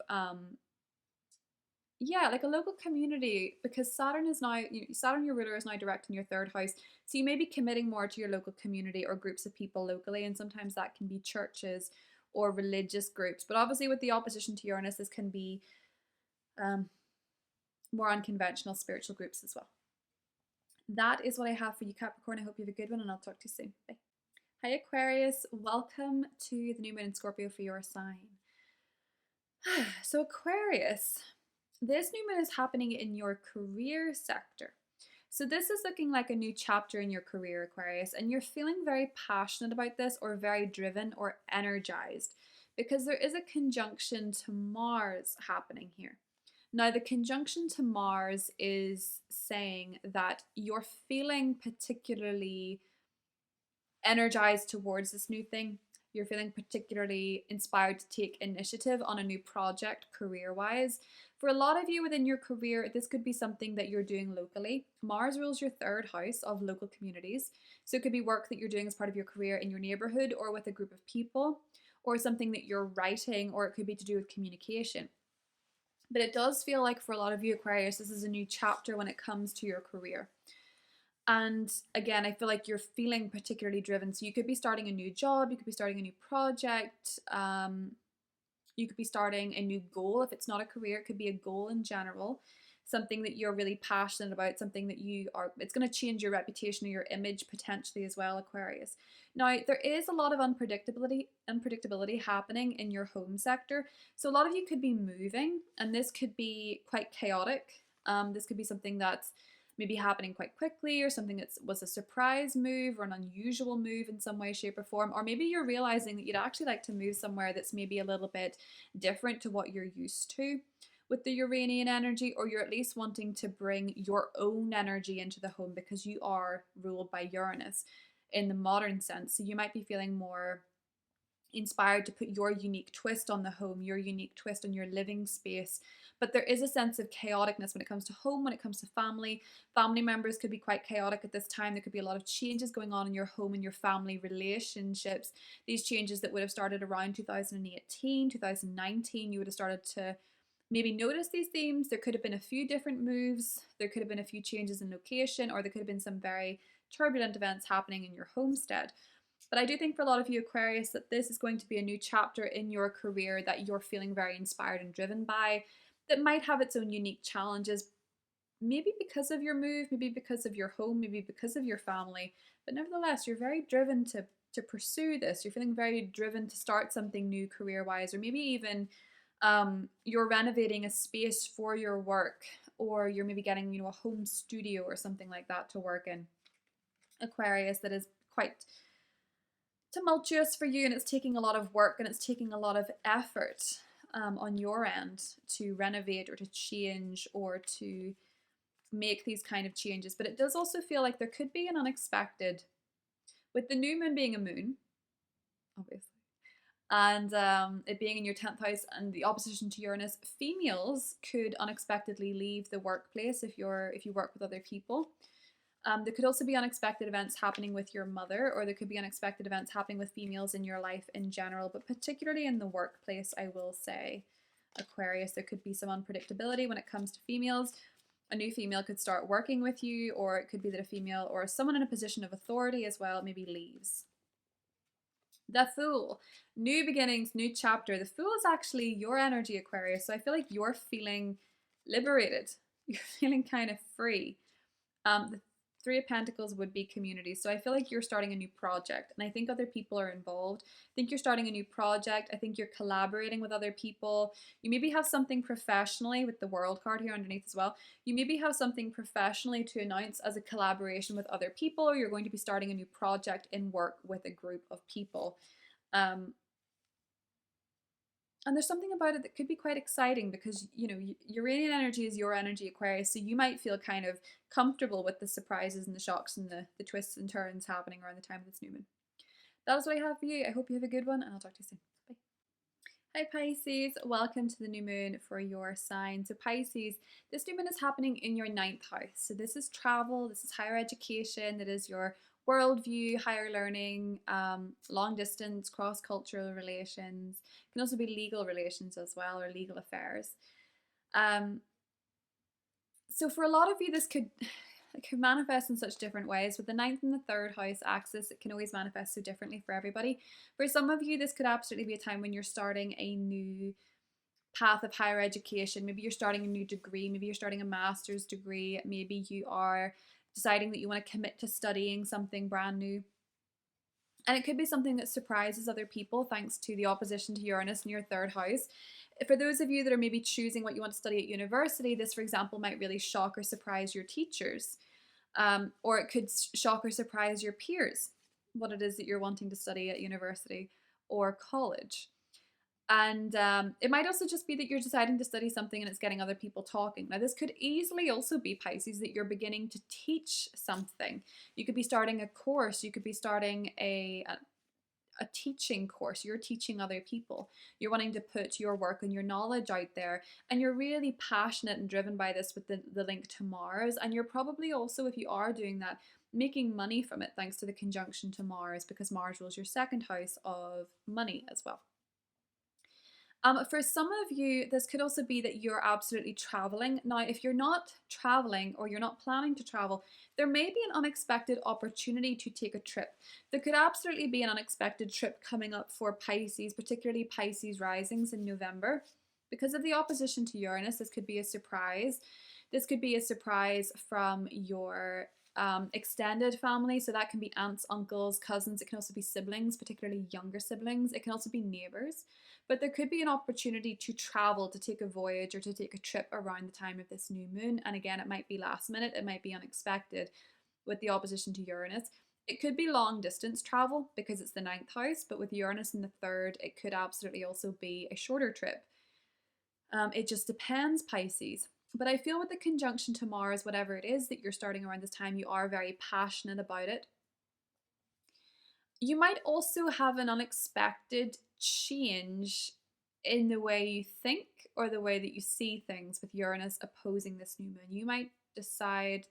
yeah, like a local community, because Saturn is now, Saturn, your ruler, is now direct in your 3rd house. So you may be committing more to your local community or groups of people locally, and sometimes that can be churches or religious groups. But obviously, with the opposition to Uranus, this can be more unconventional spiritual groups as well. That is what I have for you, Capricorn. I hope you have a good one, and I'll talk to you soon. Bye. Hi, Aquarius. Welcome to the new moon in Scorpio for your sign. So, Aquarius, this new moon is happening in your career sector. So this is looking like a new chapter in your career, Aquarius, and you're feeling very passionate about this, or very driven or energized, because there is a conjunction to Mars happening here. Now, the conjunction to Mars is saying that you're feeling particularly energized towards this new thing. You're feeling particularly inspired to take initiative on a new project career-wise. For a lot of you within your career, this could be something that you're doing locally. Mars rules your 3rd house of local communities. So it could be work that you're doing as part of your career in your neighborhood or with a group of people, or something that you're writing, or it could be to do with communication. But it does feel like for a lot of you, Aquarius, this is a new chapter when it comes to your career. And again, I feel like you're feeling particularly driven. So you could be starting a new job, you could be starting a new project, you could be starting a new goal. If it's not a career, it could be a goal in general, something that you're really passionate about, something that it's going to change your reputation or your image potentially as well, Aquarius. Now, there is a lot of unpredictability happening in your home sector. So a lot of you could be moving, and this could be quite chaotic. This could be something that's maybe happening quite quickly, or something that was a surprise move or an unusual move in some way, shape, or form. Or maybe you're realizing that you'd actually like to move somewhere that's maybe a little bit different to what you're used to with the Uranian energy, or you're at least wanting to bring your own energy into the home because you are ruled by Uranus in the modern sense. So you might be feeling more inspired to put your unique twist on the home, your unique twist on your living space. But there is a sense of chaoticness when it comes to home, when it comes to family. Family members could be quite chaotic at this time. There could be a lot of changes going on in your home and your family relationships. These changes that would have started around 2018, 2019, you would have started to maybe notice these themes. There could have been a few different moves. There could have been a few changes in location, or there could have been some very turbulent events happening in your homestead. But I do think for a lot of you, Aquarius, that this is going to be a new chapter in your career that you're feeling very inspired and driven by, that might have its own unique challenges, maybe because of your move, maybe because of your home, maybe because of your family. But nevertheless, you're very driven to pursue this. You're feeling very driven to start something new career-wise, or maybe even you're renovating a space for your work, or you're maybe getting, a home studio or something like that to work in, Aquarius, that is quite tumultuous for you, and it's taking a lot of work and it's taking a lot of effort on your end to renovate or to change or to make these kind of changes. But it does also feel like there could be an unexpected, with the new moon being a moon, obviously, and it being in your 10th house and the opposition to Uranus, females could unexpectedly leave the workplace if you work with other people. There could also be unexpected events happening with your mother, or there could be unexpected events happening with females in your life in general, but particularly in the workplace, I will say, Aquarius, there could be some unpredictability when it comes to females. A new female could start working with you, or it could be that a female or someone in a position of authority as well maybe leaves. The Fool, new beginnings, new chapter. The Fool is actually your energy, Aquarius. So I feel like you're feeling liberated. You're feeling kind of free. The Three of Pentacles would be community. So I feel like you're starting a new project, and I think other people are involved. I think you're starting a new project. I think you're collaborating with other people. You maybe have something professionally with the World card here underneath as well. You maybe have something professionally to announce as a collaboration with other people, or you're going to be starting a new project in work with a group of people. And there's something about it that could be quite exciting because, you know, Uranian energy is your energy, Aquarius. So you might feel kind of comfortable with the surprises and the shocks and the twists and turns happening around the time of this new moon. That is what I have for you. I hope you have a good one, and I'll talk to you soon. Bye. Hi Pisces, welcome to the new moon for your sign. So Pisces, this new moon is happening in your 9th house. So this is travel, this is higher education, that is your worldview, higher learning, long distance, cross-cultural relations. It can also be legal relations as well, or legal affairs. So for a lot of you, this could manifest in such different ways. With the 9th and the 3rd house axis, it can always manifest so differently for everybody. For some of you, this could absolutely be a time when you're starting a new path of higher education. Maybe you're starting a new degree, maybe you're starting a master's degree, maybe you are deciding that you want to commit to studying something brand new. And it could be something that surprises other people thanks to the opposition to Uranus in your 3rd house. For those of you that are maybe choosing what you want to study at university, this, for example, might really shock or surprise your teachers. Or it could shock or surprise your peers, what it is that you're wanting to study at university or college. And it might also just be that you're deciding to study something and it's getting other people talking. Now, this could easily also be, Pisces, that you're beginning to teach something. You could be starting a course. You could be starting a teaching course. You're teaching other people. You're wanting to put your work and your knowledge out there. And you're really passionate and driven by this with the link to Mars. And you're probably also, if you are doing that, making money from it thanks to the conjunction to Mars, because Mars rules your 2nd house of money as well. For some of you, this could also be that you're absolutely traveling. Now, if you're not traveling or you're not planning to travel, there may be an unexpected opportunity to take a trip. There could absolutely be an unexpected trip coming up for Pisces, particularly Pisces risings in November. Because of the opposition to Uranus, this could be a surprise. This could be a surprise from your extended family. So that can be aunts, uncles, cousins. It can also be siblings, particularly younger siblings. It can also be neighbors. But there could be an opportunity to travel, to take a voyage or to take a trip around the time of this new moon. And again, it might be last minute, it might be unexpected with the opposition to Uranus. It could be long distance travel because it's the 9th house, but with Uranus in the 3rd, it could absolutely also be a shorter trip. It just depends, Pisces. But I feel with the conjunction to Mars, whatever it is that you're starting around this time, you are very passionate about it. You might also have an unexpected change in the way you think or the way that you see things with Uranus opposing this new moon. You might decide,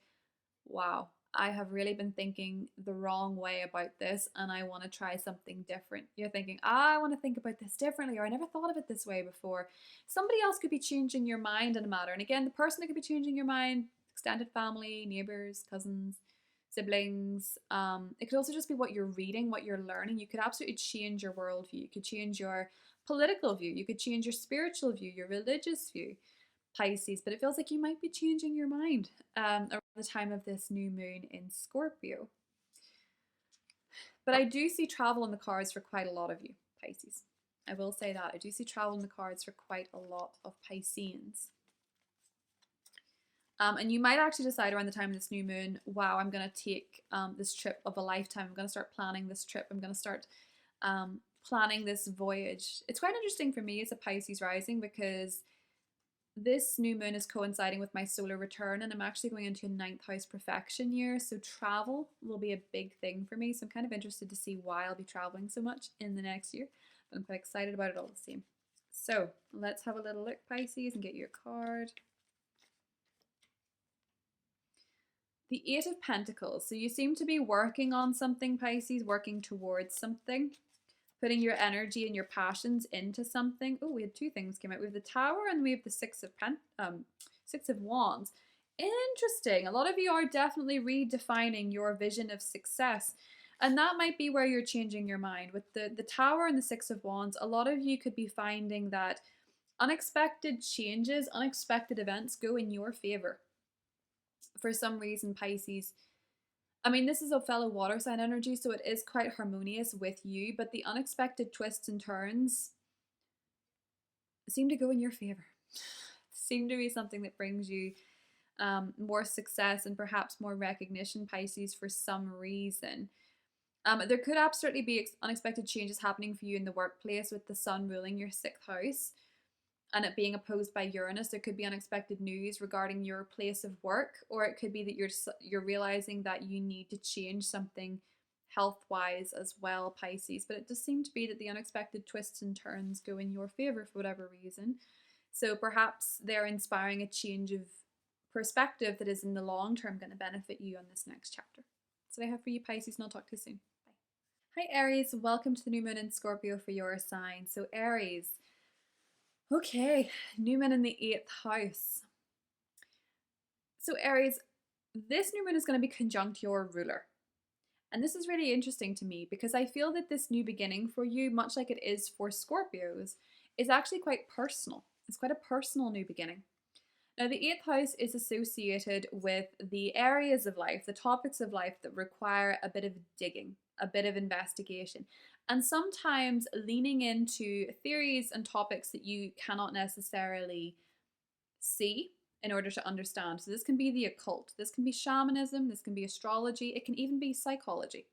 wow, I have really been thinking the wrong way about this and I want to try something different. You're thinking, I want to think about this differently, or I never thought of it this way before. Somebody else could be changing your mind in a matter. And again, the person that could be changing your mind, extended family, neighbors, cousins, siblings. It could also just be what you're reading, what you're learning. You could absolutely change your worldview. You could change your political view. You could change your spiritual view, your religious view, Pisces. But it feels like you might be changing your mind around the time of this new moon in Scorpio. But I do see travel in the cards for quite a lot of you, Pisces. I will say that. I do see travel in the cards for quite a lot of Pisceans. And you might actually decide around the time of this new moon, wow, I'm going to take this trip of a lifetime. I'm going to start planning this trip. I'm going to start planning this voyage. It's quite interesting for me as a Pisces rising because this new moon is coinciding with my solar return and I'm actually going into a 9th house perfection year. So travel will be a big thing for me. So I'm kind of interested to see why I'll be traveling so much in the next year. But I'm quite excited about it all the same. So let's have a little look, Pisces, and get your card. The 8 of Pentacles. So you seem to be working on something, Pisces, working towards something, putting your energy and your passions into something. Oh, we had 2 things came out. We have the Tower and we have the 6 of Wands. Interesting. A lot of you are definitely redefining your vision of success. And that might be where you're changing your mind. With the Tower and the Six of Wands, a lot of you could be finding that unexpected changes, unexpected events go in your favor. For some reason, Pisces, I mean, this is a fellow water sign energy, so it is quite harmonious with you, but the unexpected twists and turns seem to go in your favor. Seem to be something that brings you more success and perhaps more recognition, Pisces, for some reason. There could absolutely be unexpected changes happening for you in the workplace with the sun ruling your sixth house and it being opposed by Uranus. There could be unexpected news regarding your place of work, or it could be that you're realizing that you need to change something health-wise as well, Pisces. But it does seem to be that the unexpected twists and turns go in your favor for whatever reason. So perhaps they're inspiring a change of perspective that is in the long term going to benefit you on this next chapter. That's what I have for you, Pisces, and I'll talk to you soon. Bye. Hi, Aries. Welcome to the new moon in Scorpio for your sign. So, Aries. Okay, new moon in the 8th house. So, Aries, this new moon is going to be conjunct your ruler. And this is really interesting to me because I feel that this new beginning for you, much like it is for Scorpios, is actually quite personal. It's quite a personal new beginning. Now, the 8th house is associated with the areas of life, the topics of life that require a bit of digging, a bit of investigation, and sometimes leaning into theories and topics that you cannot necessarily see in order to understand. So this can be the occult, this can be shamanism, this can be astrology, it can even be psychology.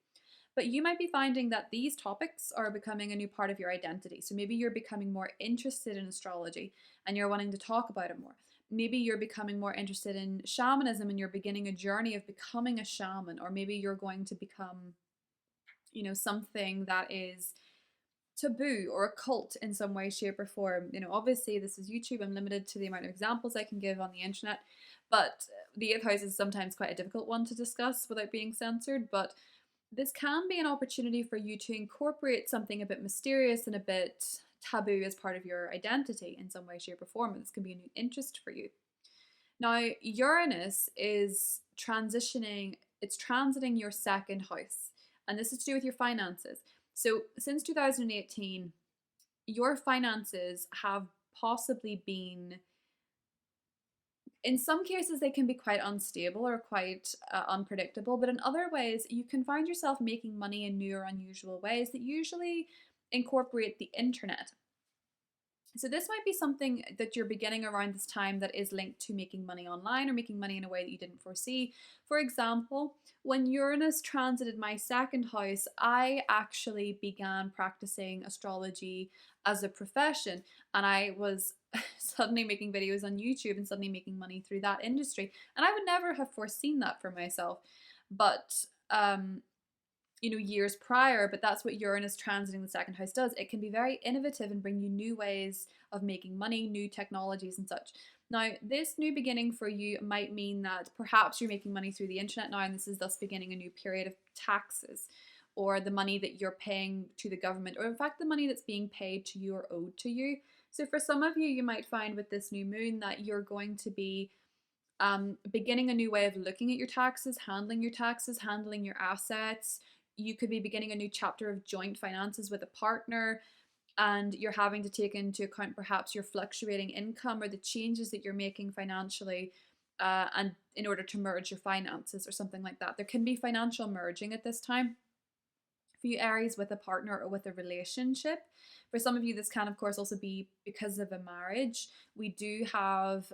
But you might be finding that these topics are becoming a new part of your identity. So maybe you're becoming more interested in astrology and you're wanting to talk about it more. Maybe you're becoming more interested in shamanism and you're beginning a journey of becoming a shaman, or maybe you're going to become, something that is taboo or occult in some way, shape, or form. Obviously, this is YouTube. I'm limited to the amount of examples I can give on the internet, but the 8th house is sometimes quite a difficult one to discuss without being censored. But this can be an opportunity for you to incorporate something a bit mysterious and a bit taboo as part of your identity in some way, shape, or form. This can be a new interest for you. Now, Uranus is transitioning, it's transiting your second house, and this is to do with your finances. So, since 2018, your finances have possibly been, in some cases, they can be quite unstable or quite unpredictable, but in other ways, you can find yourself making money in new or unusual ways that usually incorporate the internet. So this might be something that you're beginning around this time that is linked to making money online or making money in a way that you didn't foresee. For example, when Uranus transited my second house, I actually began practicing astrology as a profession, and I was suddenly making videos on YouTube and suddenly making money through that industry. And I would never have foreseen that for myself. But years prior, but that's what Uranus transiting the second house does. It can be very innovative and bring you new ways of making money, new technologies and such. Now, this new beginning for you might mean that perhaps you're making money through the internet now, and this is thus beginning a new period of taxes, or the money that you're paying to the government, or in fact, the money that's being paid to you or owed to you. So for some of you, you might find with this new moon that you're going to be beginning a new way of looking at your taxes, handling your assets. You could be beginning a new chapter of joint finances with a partner, and you're having to take into account perhaps your fluctuating income or the changes that you're making financially, and in order to merge your finances or something like that. There can be financial merging at this time for you, Aries, with a partner or with a relationship. For some of you, this can, of course, also be because of a marriage. We do have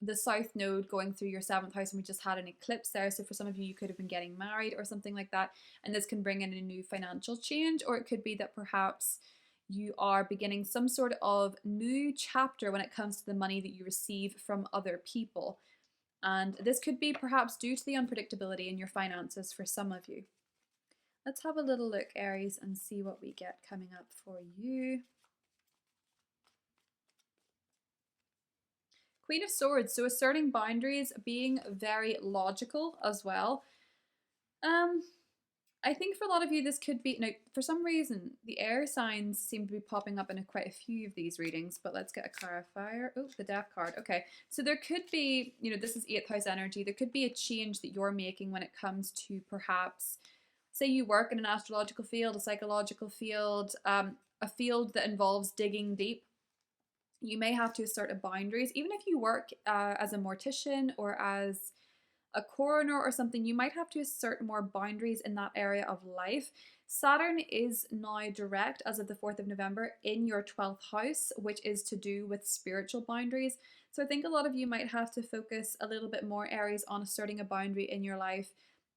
the South Node going through your 7th house, and we just had an eclipse there. So for some of you, you could have been getting married or something like that, and this can bring in a new financial change, or it could be that perhaps you are beginning some sort of new chapter when it comes to the money that you receive from other people. And this could be perhaps due to the unpredictability in your finances for some of you. Let's have a little look, Aries, and see what we get coming up for you. Queen of Swords, so asserting boundaries, being very logical as well. I think for a lot of you, this could be, now, for some reason, the air signs seem to be popping up in quite a few of these readings, but let's get a clarifier. Oh, the death card. Okay. So there could be, this is 8th house energy. There could be a change that you're making when it comes to perhaps, say you work in an astrological field, a psychological field, a field that involves digging deep. You may have to assert boundaries, even if you work as a mortician or as a coroner or something. You might have to assert more boundaries in that area of life. Saturn is now direct as of the 4th of November in your 12th house, which is to do with spiritual boundaries. So I think a lot of you might have to focus a little bit more, Aries, on asserting a boundary in your life,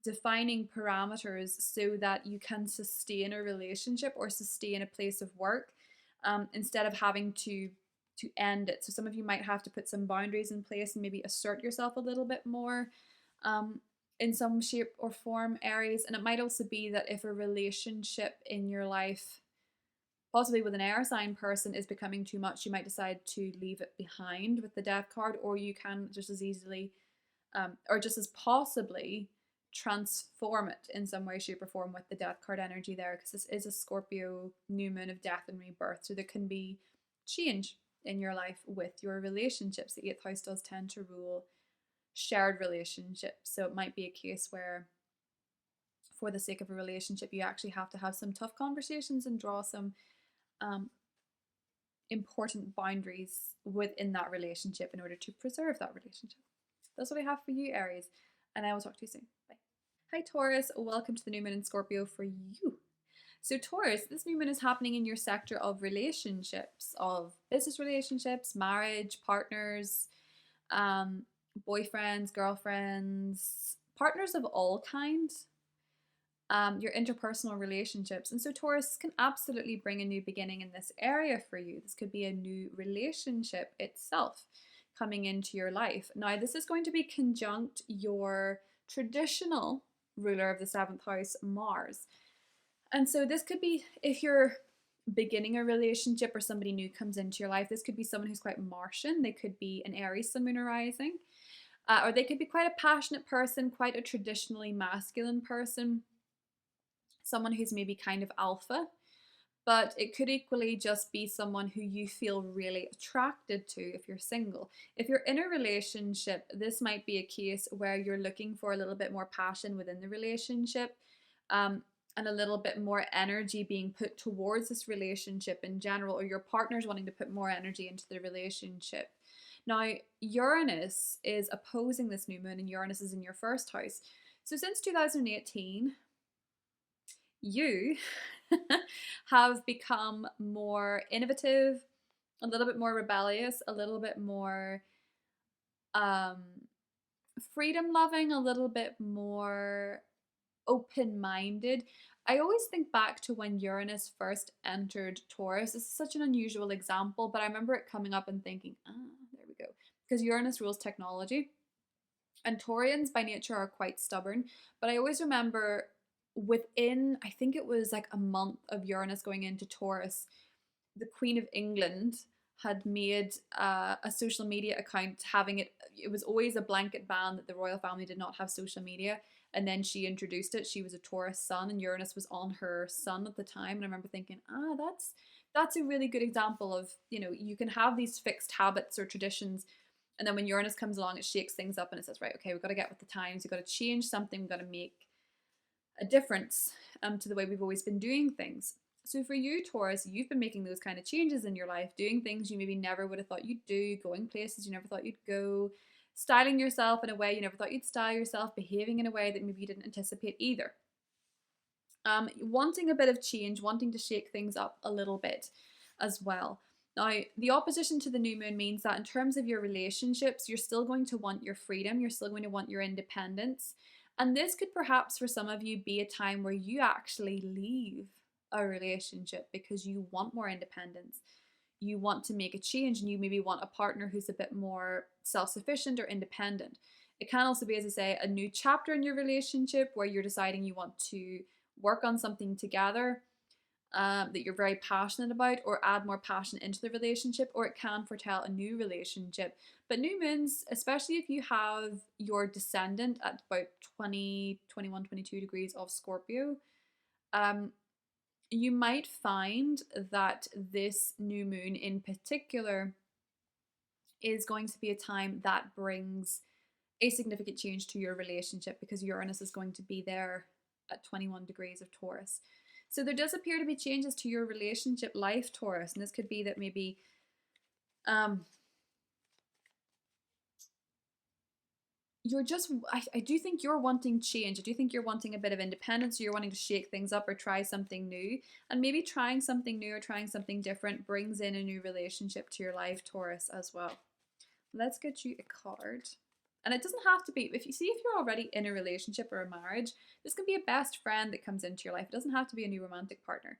defining parameters so that you can sustain a relationship or sustain a place of work, instead of having to end it. So some of you might have to put some boundaries in place and maybe assert yourself a little bit more, in some shape or form, Aries. And it might also be that if a relationship in your life, possibly with an air sign person, is becoming too much, you might decide to leave it behind with the death card, or you can just as easily, or just as possibly, transform it in some way, shape, or form with the death card energy there, because this is a Scorpio new moon of death and rebirth. So there can be change in your life with your relationships. The 8th house does tend to rule shared relationships. So it might be a case where, for the sake of a relationship, you actually have to have some tough conversations and draw some important boundaries within that relationship in order to preserve that relationship. That's what I have for you, Aries, and I will talk to you soon. Bye. Hi, Taurus. Welcome to the new moon in Scorpio for you. So Taurus, this new moon is happening in your sector of relationships, of business relationships, marriage, partners, boyfriends, girlfriends, partners of all kinds, your interpersonal relationships. And so Taurus can absolutely bring a new beginning in this area for you. This could be a new relationship itself coming into your life. Now, this is going to be conjunct your traditional ruler of the 7th house, Mars. And so this could be, if you're beginning a relationship or somebody new comes into your life, this could be someone who's quite Martian. They could be an Aries sun, moon, or rising. Or they could be quite a passionate person, quite a traditionally masculine person, someone who's maybe kind of alpha. But it could equally just be someone who you feel really attracted to if you're single. If you're in a relationship, this might be a case where you're looking for a little bit more passion within the relationship, and a little bit more energy being put towards this relationship in general, or your partner's wanting to put more energy into the relationship. Now, Uranus is opposing this new moon, and Uranus is in your 1st house. So since 2018, you have become more innovative, a little bit more rebellious, a little bit more freedom loving, a little bit more open-minded. I always think back to when Uranus first entered Taurus. This is such an unusual example, but I remember it coming up and thinking, there we go. Because Uranus rules technology, and Taurians by nature are quite stubborn. But I always remember within, I think it was like a month of Uranus going into Taurus, the Queen of England had made a social media account, having it was always a blanket ban that the royal family did not have social media. And then she introduced it. She was a Taurus sun, and Uranus was on her sun at the time. And I remember thinking, that's a really good example of, you can have these fixed habits or traditions, and then when Uranus comes along, it shakes things up and it says, right, okay, we've got to get with the times. We've got to change something. We've got to make a difference to the way we've always been doing things. So for you, Taurus, you've been making those kind of changes in your life, doing things you maybe never would have thought you'd do, going places you never thought you'd go, styling yourself in a way you never thought you'd style yourself, behaving in a way that maybe you didn't anticipate either. Wanting a bit of change, wanting to shake things up a little bit as well. Now, the opposition to the new moon means that in terms of your relationships, you're still going to want your freedom, you're still going to want your independence. And this could perhaps for some of you be a time where you actually leave a relationship because you want more independence. You want to make a change, and you maybe want a partner who's a bit more self-sufficient or independent. It can also be, as I say, a new chapter in your relationship where you're deciding you want to work on something together that you're very passionate about, or add more passion into the relationship, or it can foretell a new relationship. But new moons, especially if you have your descendant at about 20, 21, 22 degrees of Scorpio, You might find that this new moon in particular is going to be a time that brings a significant change to your relationship, because Uranus is going to be there at 21 degrees of Taurus. So there does appear to be changes to your relationship life, Taurus. And this could be that maybe you're just, I do think you're wanting change. I do think you're wanting a bit of independence. Or you're wanting to shake things up or try something new. And maybe trying something new or trying something different brings in a new relationship to your life, Taurus, as well. Let's get you a card. And it doesn't have to be, if you're already in a relationship or a marriage, this can be a best friend that comes into your life. It doesn't have to be a new romantic partner.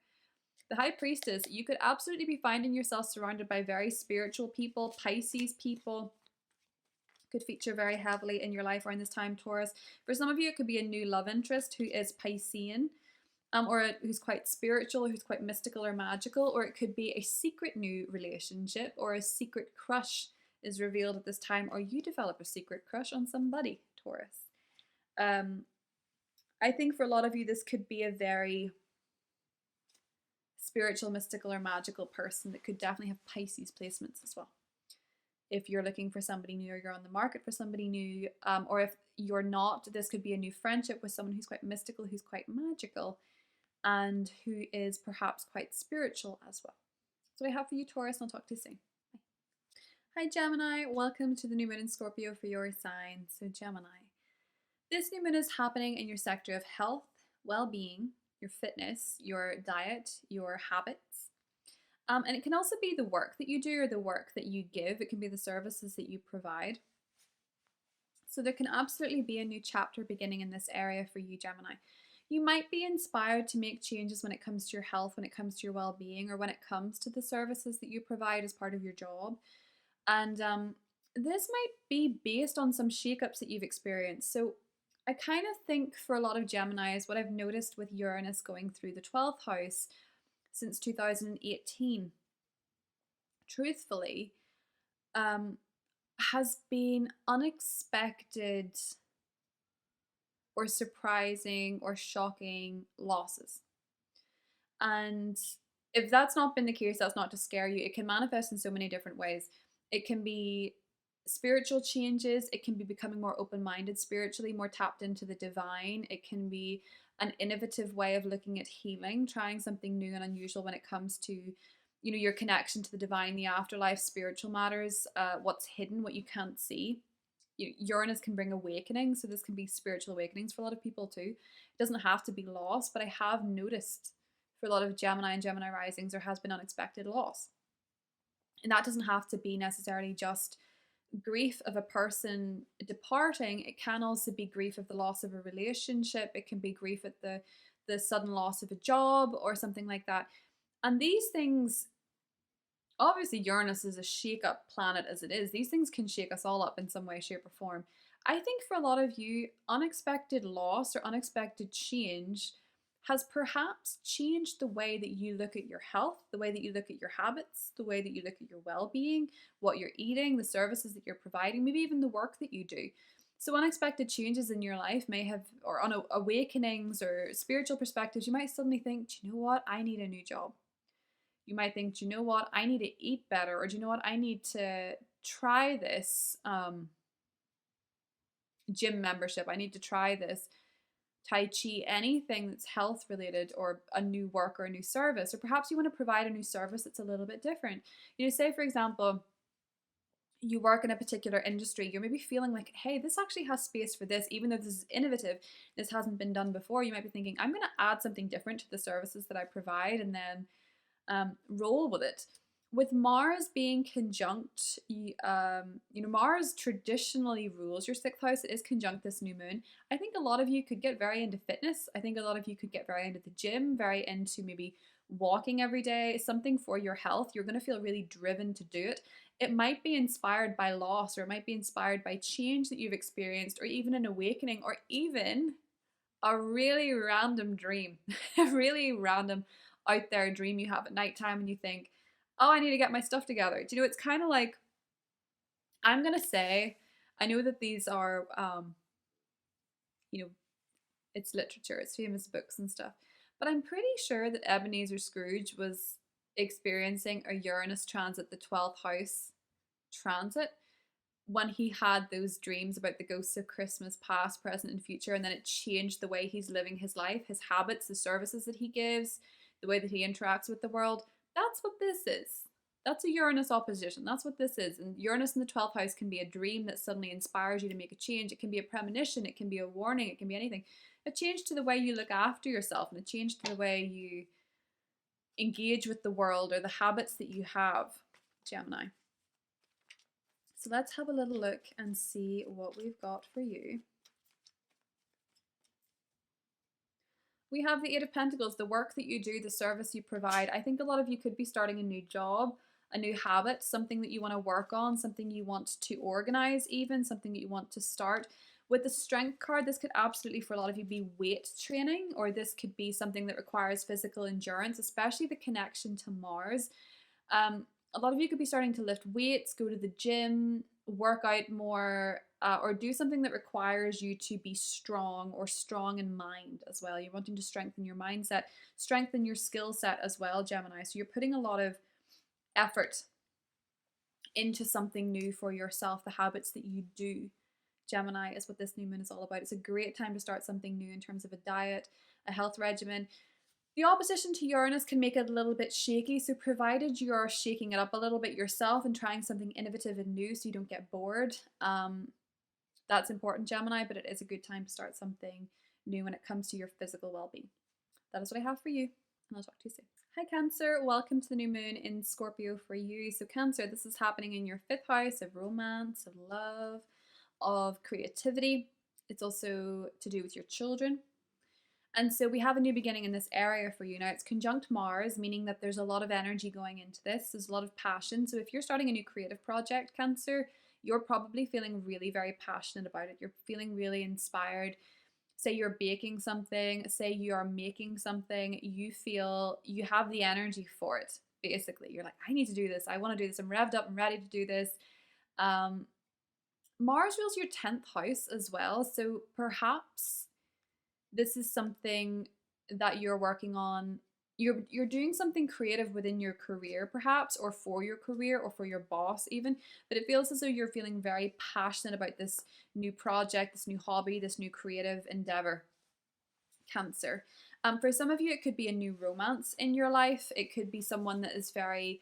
The High Priestess, you could absolutely be finding yourself surrounded by very spiritual people. Pisces people could feature very heavily in your life around this time, Taurus. For some of you, it could be a new love interest who is Piscean, or who's quite spiritual, who's quite mystical or magical, or it could be a secret new relationship or a secret crush is revealed at this time, or you develop a secret crush on somebody, Taurus. I think for a lot of you, this could be a very spiritual, mystical, or magical person that could definitely have Pisces placements as well. If you're looking for somebody new, or you're on the market for somebody new, or if you're not, this could be a new friendship with someone who's quite mystical, who's quite magical, and who is perhaps quite spiritual as well. So I have for you, Taurus, and I'll talk to you soon. Hi Gemini, welcome to the new moon in Scorpio for your sign. So Gemini, this new moon is happening in your sector of health, well-being, your fitness, your diet, your habits. And it can also be the work that you do or the work that you give. It can be the services that you provide. So there can absolutely be a new chapter beginning in this area for you, Gemini. You might be inspired to make changes when it comes to your health, when it comes to your well-being, or when it comes to the services that you provide as part of your job. And this might be based on some shakeups that you've experienced. So I kind of think for a lot of Geminis, what I've noticed with Uranus going through the 12th house since 2018, truthfully, has been unexpected or surprising or shocking losses. And if that's not been the case, that's not to scare you. It can manifest in so many different ways. It can be spiritual changes. It can be becoming more open-minded spiritually, more tapped into the divine. It can be an innovative way of looking at healing, trying something new and unusual when it comes to, your connection to the divine, the afterlife, spiritual matters, what's hidden, what you can't see. Uranus can bring awakening, so this can be spiritual awakenings for a lot of people too. It doesn't have to be loss, but I have noticed for a lot of Gemini and Gemini risings, there has been unexpected loss. And that doesn't have to be necessarily just grief of a person departing. It can also be grief of the loss of a relationship. It can be grief at the sudden loss of a job or something like that. And these things, obviously Uranus is a shake-up planet as it is. These things can shake us all up in some way, shape, or form. I think for a lot of you, unexpected loss or unexpected change has perhaps changed the way that you look at your health, the way that you look at your habits, the way that you look at your well-being, what you're eating, the services that you're providing, maybe even the work that you do. So unexpected changes in your life may have, or on awakenings or spiritual perspectives, you might suddenly think, do you know what? I need a new job. You might think, do you know what? I need to eat better. Or do you know what? I need to try this gym membership. I need to try this Tai Chi, anything that's health related, or a new work or a new service. Or perhaps you want to provide a new service that's a little bit different. Say for example, you work in a particular industry, you're maybe feeling like, hey, this actually has space for this, even though this is innovative, this hasn't been done before. You might be thinking, I'm going to add something different to the services that I provide, and then roll with it. With Mars being conjunct, Mars traditionally rules your 6th house. It is conjunct this new moon. I think a lot of you could get very into fitness. I think a lot of you could get very into the gym, very into maybe walking every day, something for your health. You're going to feel really driven to do it. It might be inspired by loss, or it might be inspired by change that you've experienced, or even an awakening, or even a really random dream, a really random out there dream you have at nighttime, and you think, oh, I need to get my stuff together. Do you know, it's kind of like, I'm going to say, I know that these are, it's literature, it's famous books and stuff, But I'm pretty sure that Ebenezer Scrooge was experiencing a Uranus transit, the 12th house transit, when he had those dreams about the ghosts of Christmas past, present, and future, and then it changed the way he's living his life, his habits, the services that he gives, the way that he interacts with the world. That's what this is. That's a Uranus opposition. That's what this is. And Uranus in the 12th house can be a dream that suddenly inspires you to make a change. It can be a premonition. It can be a warning. It can be anything. A change to the way you look after yourself, and a change to the way you engage with the world or the habits that you have, Gemini. So let's have a little look and see what we've got for you. We have the Eight of Pentacles, the work that you do, the service you provide. I think a lot of you could be starting a new job, a new habit, something that you want to work on, something you want to organize even, something that you want to start. With the Strength card, this could absolutely, for a lot of you, be weight training, or this could be something that requires physical endurance, especially the connection to Mars. A lot of you could be starting to lift weights, go to the gym, work out more, or do something that requires you to be strong, or strong in mind as well. You're wanting to strengthen your mindset, strengthen your skill set as well, Gemini. So you're putting a lot of effort into something new for yourself, the habits that you do. Gemini is what this new moon is all about. It's a great time to start something new in terms of a diet, a health regimen. The opposition to Uranus can make it a little bit shaky, so provided you're shaking it up a little bit yourself and trying something innovative and new so you don't get bored, that's important, Gemini, but it is a good time to start something new when it comes to your physical well-being. That is what I have for you, and I'll talk to you soon. Hi Cancer, welcome to the new moon in Scorpio for you. So Cancer, this is happening in your 5th house of romance, of love, of creativity. It's also to do with your children. And so we have a new beginning in this area for you. Now it's conjunct Mars, meaning that there's a lot of energy going into this. There's a lot of passion. So if you're starting a new creative project, Cancer, you're probably feeling really very passionate about it. You're feeling really inspired. Say you're baking something, say you are making something, you feel you have the energy for it, basically. You're like, I need to do this. I want to do this. I'm revved up. I'm ready to do this. Mars rules your 10th house as well. So perhaps this is something that you're working on. You're doing something creative within your career, perhaps, or for your career, or for your boss even. But it feels as though you're feeling very passionate about this new project, this new hobby, this new creative endeavor, Cancer. For some of you, it could be a new romance in your life. It could be someone that is very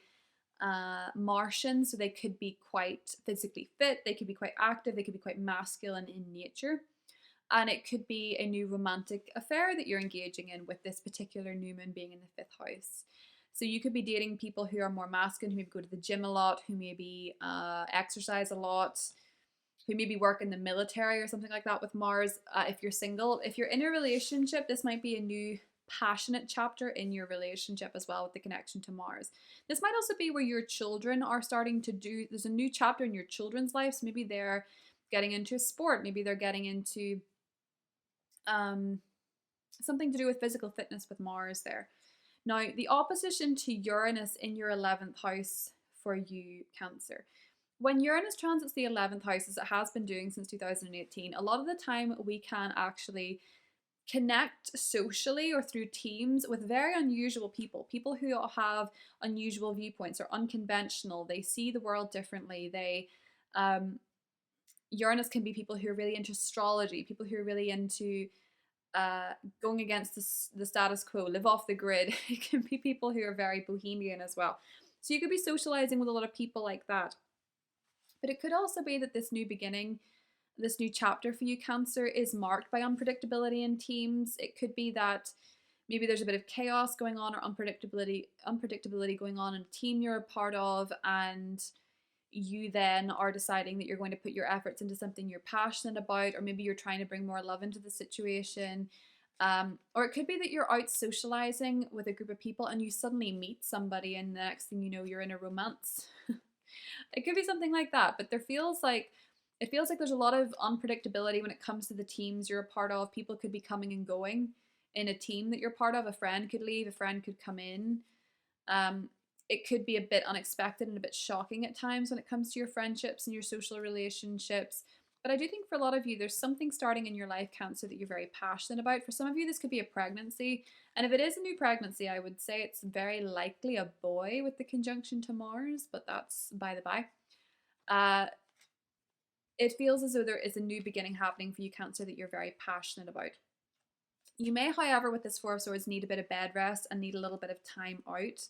Martian, so they could be quite physically fit, they could be quite active, they could be quite masculine in nature. And it could be a new romantic affair that you're engaging in with this particular new moon being in the 5th house. So you could be dating people who are more masculine, who maybe go to the gym a lot, who maybe exercise a lot, who maybe work in the military or something like that with Mars. If you're single, if you're in a relationship, this might be a new passionate chapter in your relationship as well with the connection to Mars. This might also be where your children are starting to do, there's a new chapter in your children's lives. So maybe they're getting into a sport, maybe they're getting into something to do with physical fitness with Mars there. Now, the opposition to Uranus in your 11th house for you, Cancer. When Uranus transits the 11th house, as it has been doing since 2018, a lot of the time we can actually connect socially or through teams with very unusual people, people who have unusual viewpoints or unconventional. They see the world differently. Uranus can be people who are really into astrology, people who are really into going against the status quo, live off the grid. It can be people who are very bohemian as well. So you could be socializing with a lot of people like that. But it could also be that this new beginning, this new chapter for you, Cancer, is marked by unpredictability in teams. It could be that maybe there's a bit of chaos going on or unpredictability going on in a team you're a part of, and you then are deciding that you're going to put your efforts into something you're passionate about, or maybe you're trying to bring more love into the situation. Or it could be that you're out socializing with a group of people and you suddenly meet somebody and the next thing you know, you're in a romance. It could be something like that, but it feels like there's a lot of unpredictability when it comes to the teams you're a part of. People could be coming and going in a team that you're part of. A friend could leave, a friend could come in. It could be a bit unexpected and a bit shocking at times when it comes to your friendships and your social relationships. But I do think for a lot of you, there's something starting in your life, Cancer, that you're very passionate about. For some of you, this could be a pregnancy. And if it is a new pregnancy, I would say it's very likely a boy with the conjunction to Mars, but that's by the by. It feels as though there is a new beginning happening for you, Cancer, that you're very passionate about. You may, however, with this Four of Swords, need a bit of bed rest and need a little bit of time out.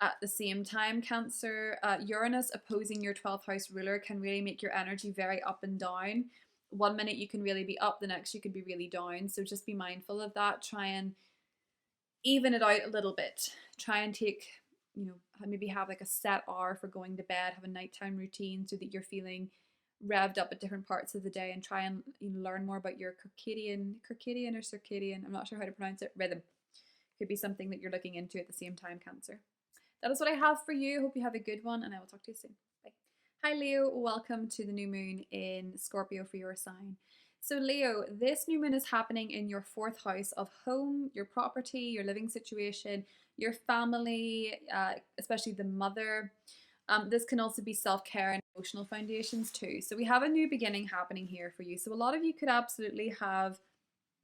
At the same time, Cancer, Uranus opposing your 12th house ruler can really make your energy very up and down. One minute you can really be up, the next you could be really down. So just be mindful of that. Try and even it out a little bit. Try and take, maybe have like a set hour for going to bed, have a nighttime routine so that you're feeling revved up at different parts of the day, and try and learn more about your circadian, I'm not sure how to pronounce it, rhythm. Could be something that you're looking into at the same time, Cancer. That is what I have for you. Hope you have a good one, and I will talk to you soon. Bye. Hi, Leo. Welcome to the new moon in Scorpio for your sign. So, Leo, this new moon is happening in your 4th house of home, your property, your living situation, your family, especially the mother. This can also be self-care and emotional foundations too. So we have a new beginning happening here for you. So a lot of you could absolutely have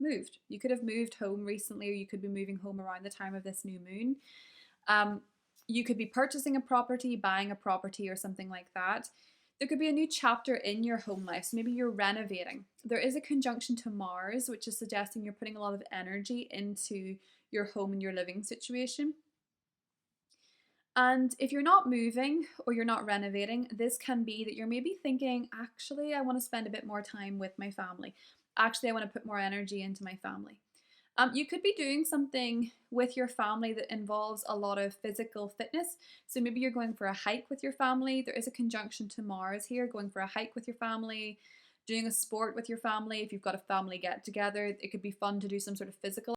moved. You could have moved home recently, or you could be moving home around the time of this new moon. You could be purchasing a property, buying a property, or something like that. There could be a new chapter in your home life. So maybe you're renovating. There is a conjunction to Mars, which is suggesting you're putting a lot of energy into your home and your living situation. And if you're not moving or you're not renovating, this can be that you're maybe thinking, actually, I want to spend a bit more time with my family. Actually, I want to put more energy into my family. You could be doing something with your family that involves a lot of physical fitness. So maybe you're going for a hike with your family. There is a conjunction to Mars here, going for a hike with your family, doing a sport with your family. If you've got a family get together, it could be fun to do some sort of physical